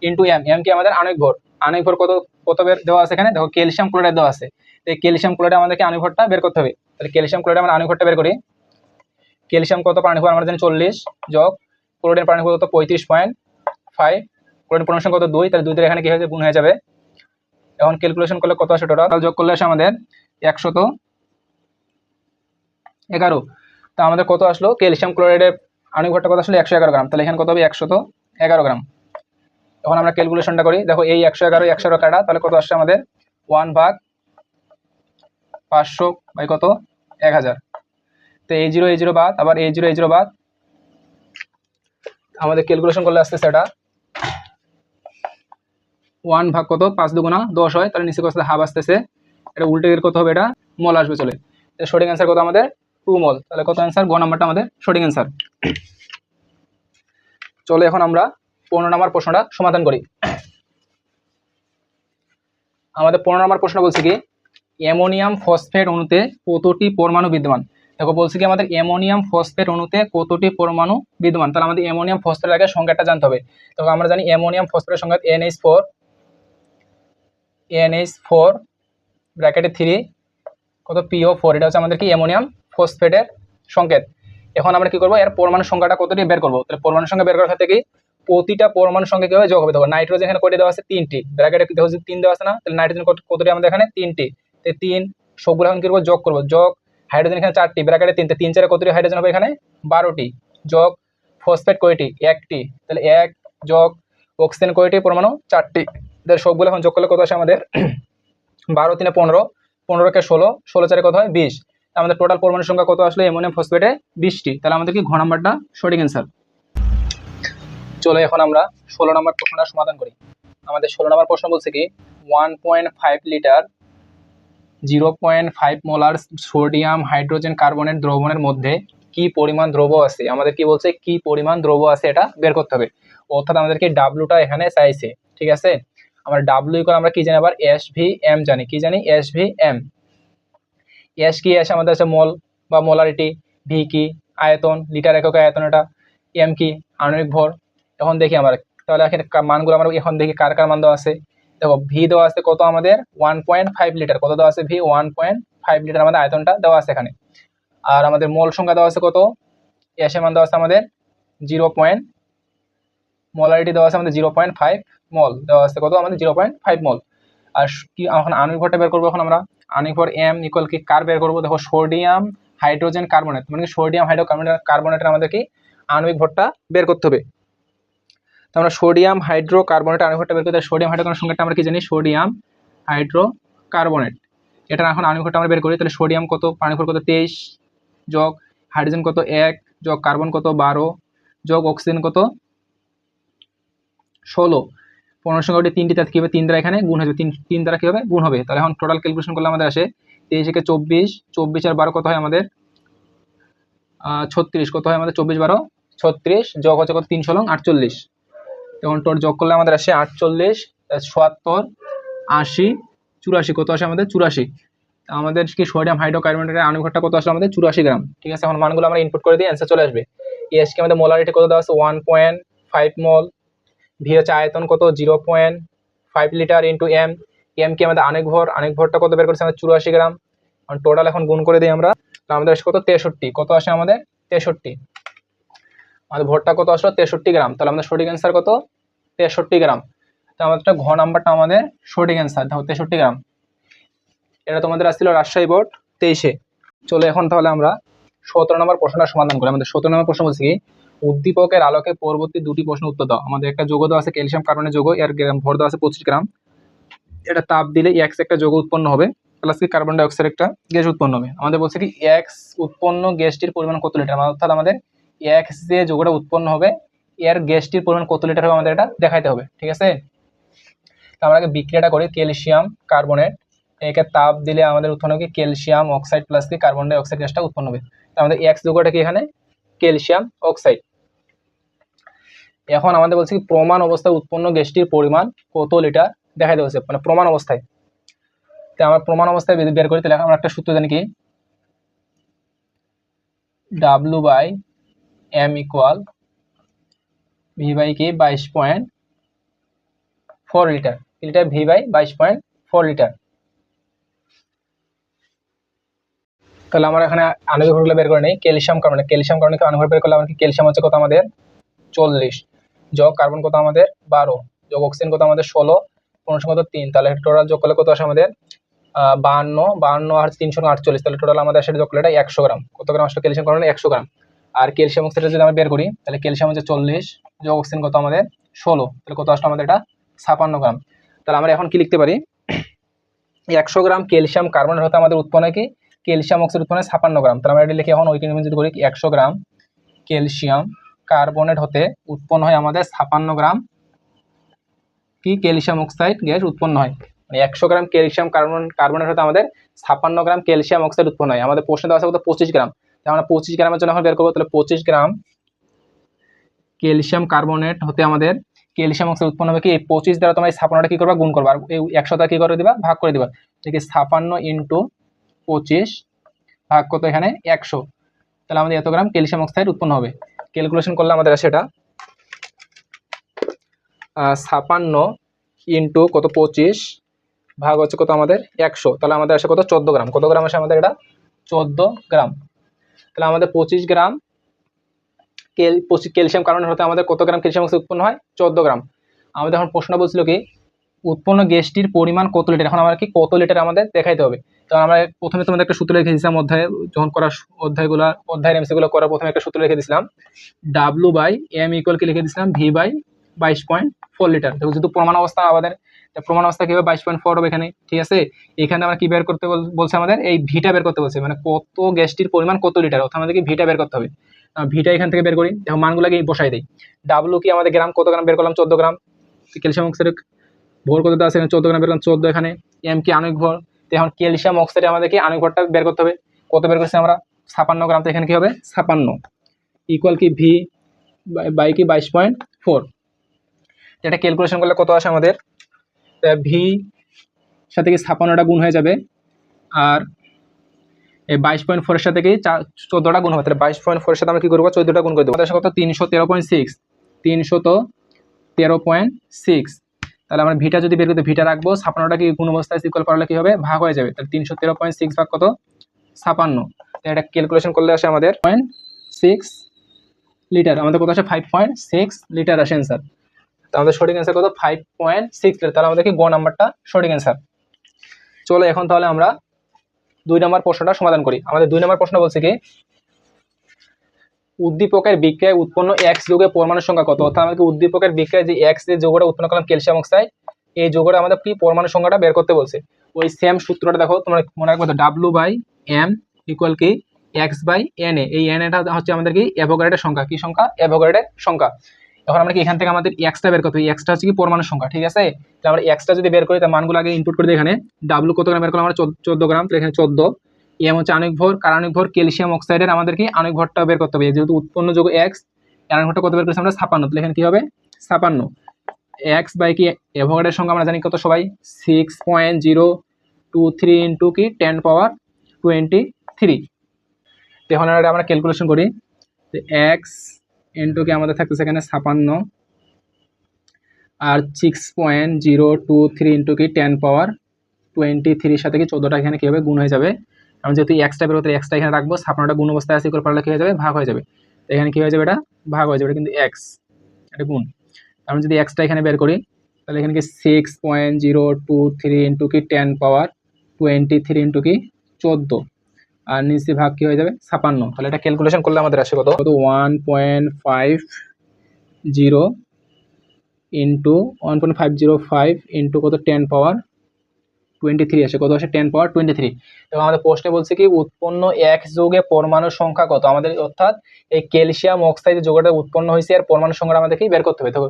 ইন্টু এম কি আমাদের আণবিক ভর। আণবিক ভর কত বের দেওয়া আছে এখানে? দেখো ক্যালসিয়াম ক্লোরাইড দেওয়া আছে, তো এই ক্যালসিয়াম ক্লোরাইড আমাদেরকে আণবিক ভরটা বের করতে হবে। তাহলে ক্যালসিয়াম ক্লোরাইড আমরা আণবিক ভরটা বের করি। ক্যালসিয়াম কত পারমাণবিক ভর আমরা জানি 40, যোগ ক্লোরিন পারমাণবিক ভর কত? 35.5, ক্লোরিন পরমাণু সংখ্যা কত? 2, তাহলে 2 দিয়ে এখানে কি হয়ে যাবে? গুণ হয়ে যাবে। এখন ক্যালকুলেশন করলে কত আসে? টোটাল যোগ করলে আসে আমাদের 111। তা আমাদের কত আসলো? ক্যালসিয়াম ক্লোরাইডের আণবিক ভরটা কত আসলে? 111 গ্রাম। তাহলে এখানে কত হবে? 111 গ্রাম। এখন আমরা ক্যালকুলেশনটা করি। দেখো এই 111 কাটা, তাহলে কত আসছে আমাদের? 1/500 বাই কত? 1000। তো এই জিরো বাদ, আবার এই জিরো বাদ, আমাদের ক্যালকুলেশন করলে আসতেছে এটা 1 ভাগ কত? 5 দুগুণা 10 হয়, তাহলে নিচে কত হাফ আসতেছে। এটা উল্টে গেলে কত হবে? এটা মল আসবে চলে। সঠিক অ্যান্সার কত আমাদের? 2 মল। তাহলে কত অ্যান্সার? গ নাম্বারটা আমাদের সঠিক অ্যান্সার। চলো এখন আমরা 15 নম্বর প্রশ্নটা সমাধান করি। আমাদের 15 নম্বর প্রশ্ন বলছে কি অ্যামোনিয়াম ফসফেট অণুতে কতটি পরমাণু বিদ্যমান? দেখো বলছে কি আমাদের অ্যামোনিয়াম ফসফেট অণুতে কতটি পরমাণু বিদ্যমান, তাহলে আমাদের অ্যামোনিয়াম ফসফেটের আগে সংখ্যাটা জানতে হবে। তো আমরা জানি অ্যামোনিয়াম ফসফেটের সংখ্যা NH4 ব্র্যাকেটে 3 কত? PO4। এটা হচ্ছে আমাদের কি অ্যামোনিয়াম ফসফেটের সংকেত। এখন আমরা কি করবো? এর পরমাণু সংখ্যাটা কতটি বের করবো। তাহলে পরমাণু সংখ্যা বের করার ক্ষেত্রে কি প্রতিটা পরমাণু সংখ্যা কিভাবে যোগ হবে? দেখো নাইট্রোজেন এখানে কয়টি দেওয়া আছে? 3টি। ব্র্যাকেটে দেখো 3 দেওয়া আছে না, তাহলে নাইট্রোজেন কতটি আমাদের এখানে? 3টি। তো 3 সবগুলো এখন কি করবো? যোগ করবো। যোগ হাইড্রোজেন এখানে 4টি, ব্র্যাকেটে 3, 3 4 কতটি হাইড্রোজেন হবে? এখানে 12টি। যোগ ফসফেট কয়টি? 1টি, তাহলে 1 যোগ অক্সিজেন কয়টি পরমাণু? 4টি। তাহলে সবগুলো এখন যোগ করলে কত আসে আমাদের? 12 3 15, 15 কে 16, 16 4 কত হয়? 20। আমাদের টোটাল পরমাণু সংখ্যা কত আসলে অ্যামোনিয়াম ফসফেটে? 20টি। তাহলে আমাদের কি ঘ নাম্বারটা সঠিক অ্যান্সার। চলো এখন আমরা 16 নম্বর প্রশ্নটা সমাধান করি। আমাদের 16 নম্বর প্রশ্ন বলছে কি 1.5 লিটার 0.5 মোলার সোডিয়াম হাইড্রোজেন কার্বনের দ্রবণের মধ্যে কি পরিমাণ দ্রব্য আছে? আমাদের কি বলছে? কি পরিমাণ দ্রব্য আছে এটা বের করতে হবে, অর্থাৎ আমাদেরকে ডাব্লুটা এখানে চাইছে, ঠিক আছে। আমরা ডাব্লু ইকুয়াল আমরা কি জানি? আবার SVM জানি। কি জানি? SVM। এস কি? এস আমাদের আছে মল বা মোলারিটি। ভি কি? আয়তন, লিটার একক আয়তন এটা। এম কি? আণবিক ভর। এখন দেখি আমরা, তাহলে এখানে মানগুলো আমরা এখন দেখি কার কার মান দেওয়া আছে। দেখো ভি দেওয়া আছে কত আমাদের? 1.5 লিটার। কত দেওয়া আছে? ভি 1.5 লিটার আমাদের আয়তনটা দেওয়া আছে এখানে। আর আমাদের মোল সংখ্যা দেওয়া আছে কত? এস এর মান দেওয়া আছে আমাদের 0. মোলারিটি দেওয়া আছে আমাদের 0.5 মল দেওয়া আছে কত আমাদের? 0.5 মল। আর কি এখন আণবিক ভরটা বের করবো। এখন আমরা আণবিক ভর এম ইকুয়াল কি কার বের করবো? দেখো সোডিয়াম হাইড্রোজেন কার্বনেট, মানে সোডিয়াম কার্বনেটের আমাদের কি আণবিক ভরটা বের করতে হবে। তো আমরা সোডিয়াম হাইড্রো কার্বনেট আণবিক ভরটা বের করতে, সোডিয়াম হাইড্রোকার্বনের সংখ্যাটা আমরা কি জানি? Sodium hydro carbonate. এটা এখন আণবিক ভরটা আমরা বের করি। তাহলে সোডিয়াম কত? আণবিক ভর কত? 23, যোগ হাইড্রোজেন কত? 1, যোগ কার্বন কত? 12, যোগ অক্সিজেন কত? 16। পরমাণু সংখ্যাটি 3টি, তাতে কি হবে? 3 দ্বারা এখানে গুণ হবে। 3 দ্বারা কি হবে? গুণ হবে। তাহলে এখন টোটাল ক্যালকুলেশন করলে আমাদের আসে 23 কে 24, 24 আর 12 কত হয় আমাদের? 36। কত হয় আমাদের? 24 12 36, যোগ হচ্ছে কত? 3 16 48। তখন টোটাল যোগ করলে আমাদের আসে 48, 77, 80, 84 কত আসে আমাদের 84। আমাদের কি সোডিয়াম হাইড্রোকার্বনেটের আণবিক ভরটা কত আসলে আমাদের 84 গ্রাম। ঠিক আছে, এখন মানগুলো আমরা ইনপুট করে দিই, অ্যান্সার চলে আসবে। এস কে আমাদের মোলারিটি কত দেওয়া আছে 1.5 মল। ভি হচ্ছে আয়তন কত 0.5 লিটার ইন্টু এম। এম কি আমাদের আণবিক ভরটা কত বের করছে আমাদের 84 গ্রাম। টোটাল এখন গুণ করে দিই আমরা, তো আমাদের আসে কত 63, কত আসে আমাদের 63। আমাদের ভরটা কত আসলো 63 গ্রাম, তাহলে আমাদের সঠিক অ্যান্সার কত 63 গ্রাম। তো আমাদের ঘ নাম্বারটা আমাদের সঠিক অ্যান্সার, দেখো 63 গ্রাম। এটা তোমাদের আসছিল রাজশাহী বোর্ড 23-এ। চলো এখন তাহলে আমরা 17 নম্বর প্রশ্নটা সমাধান করি। আমাদের 17 নম্বর প্রশ্ন বলছি কি, উদ্দীপকের আলোকে পরবর্তী দুটি প্রশ্ন উত্তর দাও। আমাদের একটা যৌগ দেওয়া আছে ক্যালসিয়াম কার্বনের যৌগ, এর ভর দেওয়া আছে 25 গ্রাম। এটা তাপ দিলে এক্স একটা যৌগ উৎপন্ন হবে, প্লাস কি কার্বন ডাই অক্সাইড একটা গ্যাস উৎপন্ন হবে। আমাদের বলছে কি এক্স উৎপন্ন গ্যাসটির পরিমাণ কত লিটার, অর্থাৎ আমাদের এক্স যে যৌগটা উৎপন্ন হবে এর গ্যাসটির পরিমাণ কত লিটার হবে আমাদের এটা দেখাইতে হবে। ঠিক আছে, তো আমরা আগে বিক্রিয়াটা করি। ক্যালসিয়াম কার্বনেট, একে তাপ দিলে আমাদের উৎপন্ন হবে ক্যালসিয়াম অক্সাইড প্লাস কি কার্বন ডাই অক্সাইড গ্যাসটা উৎপন্ন হবে। তো আমাদের এক্স যৌগটা কি এখানে ক্যালসিয়াম অক্সাইড। এখন আমাদের বলছে কি প্রমাণ অবস্থায় উৎপন্ন গ্যাসটির পরিমাণ কত লিটার দেখাইতে হচ্ছে, মানে প্রমাণ অবস্থায়। তো আমরা প্রমাণ অবস্থায় বের করি, তাহলে আমরা একটা সূত্র জানি কি W/M ইকুয়াল V বাই কি 22.4 litre, litre V by 22.4 litre. তাহলে আমরা এখানে আণবিক ভরগুলো বের করে নেই। ক্যালসিয়াম কার্বনেট আণবিক ভর বের করলে আমরা কি ক্যালসিয়াম হচ্ছে কত আমাদের 40, যোগ কার্বন কত আমাদের 12, যোগ অক্সিজেন কত আমাদের 16, পনেরো কত 3, তাহলে টোটাল যোগ করলে কত আসে আমাদের 52 আর 348, তাহলে টোটাল আমাদের সেটা যোগ করলে এটা 100 গ্রাম। কত গ্রাম আসলে ক্যালসিয়াম কার্বনেট 100 গ্রাম। আর ক্যালসিয়াম অক্সাইড যদি আমরা বের করি তাহলে ক্যালসিয়াম হচ্ছে 40, যোগ অক্সিজেন কত আমাদের 16, তাহলে কত আসলে আমাদের এটা 56 গ্রাম। তাহলে আমরা এখন কি লিখতে পারি 100 গ্রাম ক্যালসিয়াম কার্বনেট হতে আমাদের উৎপন্ন কি ক্যালসিয়াম অক্সাইড উৎপন্ন 56 গ্রাম। তাহলে আমরা এটা লিখে এখন ওই যদি করি 100 গ্রাম ক্যালসিয়াম কার্বনেট হতে উৎপন্ন হয় আমাদের 56 গ্রাম কি ক্যালসিয়াম অক্সাইড গ্যাস উৎপন্ন হয়। মানে 100 গ্রাম ক্যালসিয়াম কার্বনেট হতে আমাদের 56 গ্রাম ক্যালসিয়াম অক্সাইড উৎপন্ন হয়। আমাদের প্রশ্নে দেওয়া আছে কত 25 গ্রাম, তাহলে আমরা 25 গ্রামের জন্য এখন বের করবো। তাহলে 25 গ্রাম ক্যালসিয়াম কার্বনেট হতে আমাদের ক্যালসিয়াম অক্সাইড উৎপন্ন হবে কি 25 দ্বারা তোমরা এই 56টা কি করবা গুণ করবা, আর এই 100টা কি করে দিবা ভাগ করে দিবা। ঠিক আছে, 56 ইন্টু 25 ভাগ কত এখানে 100, তাহলে আমাদের এত গ্রাম ক্যালসিয়াম অক্সাইড উৎপন্ন হবে। ক্যালকুলেশন করলে আমাদের আসে এটা 56 ইন্টু কত 25 ভাগ হচ্ছে কত আমাদের 100, তাহলে আমাদের আসে কত 14 গ্রাম। কত গ্রাম আসে আমাদের এটা 14 গ্রাম। তাহলে আমাদের 25 গ্রাম ক্যালসিয়াম কার্বনেট হতে আমাদের কত গ্রাম ক্যালসিয়াম অক্সাইড উৎপন্ন হয় 14 গ্রাম। আমাদের এখন প্রশ্ন বলছিল কি উৎপন্ন গ্যাসটির পরিমাণ কত লিটার, এখন আমরা কি কত লিটার আমাদের দেখাইতে হবে। তো আমরা প্রথমে তোমাদের একটা সূত্র লিখে দিয়েছিলাম অধ্যায়ে, যখন করার অধ্যায়ের এমসিগুলো করার প্রথমে একটা সূত্র লিখে দিয়েছিলাম W/M ইকুয়াল কি লিখে দিয়েছিলাম V/22.4 লিটার। দেখো যেহেতু প্রমাণ অবস্থা আমাদের, প্রমাণ অবস্থা কিভাবে 22.4 হবে এখানে। ঠিক আছে, এখানে আমরা কি বের করতে বলছে আমাদের এই ভিটা বের করতে বলছে, মানে কত গ্যাসটির পরিমাণ কত লিটার, অর্থাৎ আমাদেরকে ভিটা বের করতে হবে। ভিটা এখান থেকে বের করি, দেখো মানগুলোকে বসাই দিই। W কি আমাদের গ্রাম, কত গ্রাম বের করলাম 14 গ্রাম। ক্যালসিয়াম অক্সাইডের ভর কত আছে এখানে 14 গ্রাম বের করলাম 14, এখানে এম কি আণবিক ভর। তো এখন ক্যালসিয়াম অক্সাইডে আমাদেরকে আণবিক ভরটা বের করতে হবে, কত বের করছি আমরা 56 গ্রাম। তো এখানে কি হবে 56 ইকুয়াল কি V বাই কি 22.4। এটা ক্যালকুলেশন করলে কত আসে আমাদের ভি সাথে কি 56টা গুণ হয়ে যাবে, আর এই 22.4 এর সাথে কি 14টা গুণ হবে। তাহলে 22.4 এর সাথে আমরা কি করবো 14টা গুণ করে দেবো, কত 313.6, 313.6। তাহলে আমরা ভিটা যদি বের করতে ভিটা রাখবো, 56টা কি গুণ অবস্থায় ইকুয়াল করলে কি হবে ভাগ হয়ে যাবে। তাহলে 313.6 ভাগ কত 56, এটা ক্যালকুলেশন করলে আসে আমাদের 0.6 লিটার। আমাদের কত আসে 5.6 লিটার আসে অ্যান্সার। তো আমাদের সঠিক অ্যান্সার কত 5.6 লিটার। তাহলে আমাদের কি গ নাম্বারটা সঠিক অ্যান্সার। চলো এখন তাহলে আমরা 2 নম্বর প্রশ্নটা সমাধান করি। আমাদের 2 নম্বর প্রশ্ন বলছে কি উদ্দীপকের বিক্রিয়ায় উৎপন্ন এক্স যৌগের পরমাণু সংখ্যা কত, অর্থাৎ আমাদের উদ্দীপকের বিক্রিয়ায় যে এক্স যে যৌগটা উৎপন্ন করলাম ক্যালসিয়াম অক্সাইড, এই যৌগটা আমাদের কি পরমাণু সংখ্যাটা বের করতে বলছে। ওই সেম সূত্রটা দেখো তোমরা মনে রাখবে, W/M ইকুয়াল কি X/Na। এই Na হচ্ছে আমাদের কি অ্যাভোগাড্রোর সংখ্যা, কি সংখ্যা অ্যাভোগাড্রোর সংখ্যা। এখন আমরা কি এখান থেকে আমাদের এক্সটা বের করতে হবে, এক্সটা হচ্ছে কি পরমাণু সংখ্যা। ঠিক আছে, তাহলে আমরা এক্সটা যদি বের করি তার মানগুলো আগে ইনপুট করে দিই। এখানে W কত গ্রাম বের করলাম আমরা 14 গ্রাম, তাহলে এখানে 14। এম হচ্ছে আণবিক ভর, আণবিক ভর ক্যালসিয়াম অক্সাইডের আমাদের কি আণবিক ভরটা বের করতে হবে, যেহেতু উৎপন্ন যৌগ এক্স, আণবিক ভরটা কত বের করেছি আমরা 56, তাহলে এখানে কি হবে 56। এক্স বাই কি অ্যাভোগাড্রোর সংখ্যা আমরা জানি কত সবাই 6.0 23 ইন্টু কি 10 পাওয়ার 23। তো এখন আমরা ক্যালকুলেশন করি। তো এক্স ইন্টু কি আমাদের থাকতেছে এখানে 56 আর 6.023 ইন্টু কি 10 পাওয়ার 23 সাথে কি 14টা এখানে কী হবে গুণ হয়ে যাবে। কারণ যেহেতু এক্সটা বেরোতে এক্সটা এখানে রাখবো, 56টা গুণ অবস্থায় আছে করে পারলে কী হয়ে যাবে ভাগ হয়ে যাবে। তো এখানে কী হয়ে যাবে এটা ভাগ হয়ে যাবে, এটা কিন্তু এক্স, এটা গুণ। আমরা যদি এক্সটা এখানে বের করি তাহলে এখানে কি 6.023 ইন্টু কি 10 পাওয়ার 23 ইন্টু কি 14 আর নিচে ভাগ কি হয়ে যাবে 56। তাহলে এটা ক্যালকুলেশন করলে আমাদের আসে কত 1.50 ইন্টু 1.505 ইন্টু কত 10 পাওয়ার 23 আসে, কত আসে 10 পাওয়ার 23। এবং আমাদের প্রশ্নে বলছে কি উৎপন্ন এক যৌগে পরমাণুর সংখ্যা কত আমাদের, অর্থাৎ এই ক্যালসিয়াম অক্সাইড যৌগটা উৎপন্ন হয়েছে আর পরমাণু সংখ্যা আমাদেরকে বের করতে হবে। তো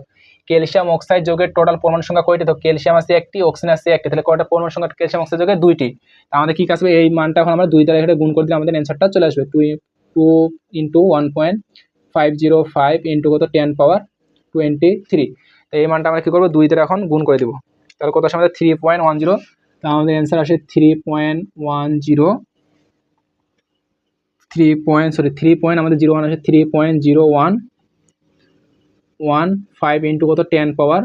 ক্যালসিয়াম অক্সাইড যৌগের টোটাল পরমাণু সংখ্যা কয়টি, তো ক্যালসিয়াম আছে একটি, অক্সিজেন আছে একটি, তাহলে কয়টা পরমাণু সংখ্যা ক্যালসিয়াম অক্সাইড যৌগের দুইটি। আমাদের কি আসবে এই মানটা এখন আমরা 2 দ্বারা এখানে গুণ করে দিলে আমাদের অ্যান্সারটা চলে আসবে 2 ইন্টু 1.505 ইন্টু কত 10 পাওয়ার 23। তো এই মানটা আমরা কি করবো 2 দ্বারা এখন গুণ করে দেবো, তাহলে কত আসে আমাদের 3.10। তো আমাদের অ্যান্সার আসে 3 আমাদের 01 আসে 3.0115 ইন্টু কত 10 পাওয়ার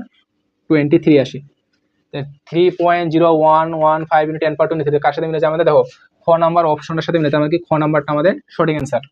23 আসে। 3.0115 ইন্টু 10 পাওয়ার 23 কার সাথে মিলেছে আমাদের, দেখো খ নাম্বার অপশনটার সাথে মিলেছে, আমাদের কি খ নাম্বারটা আমাদের সঠিক অ্যান্সার।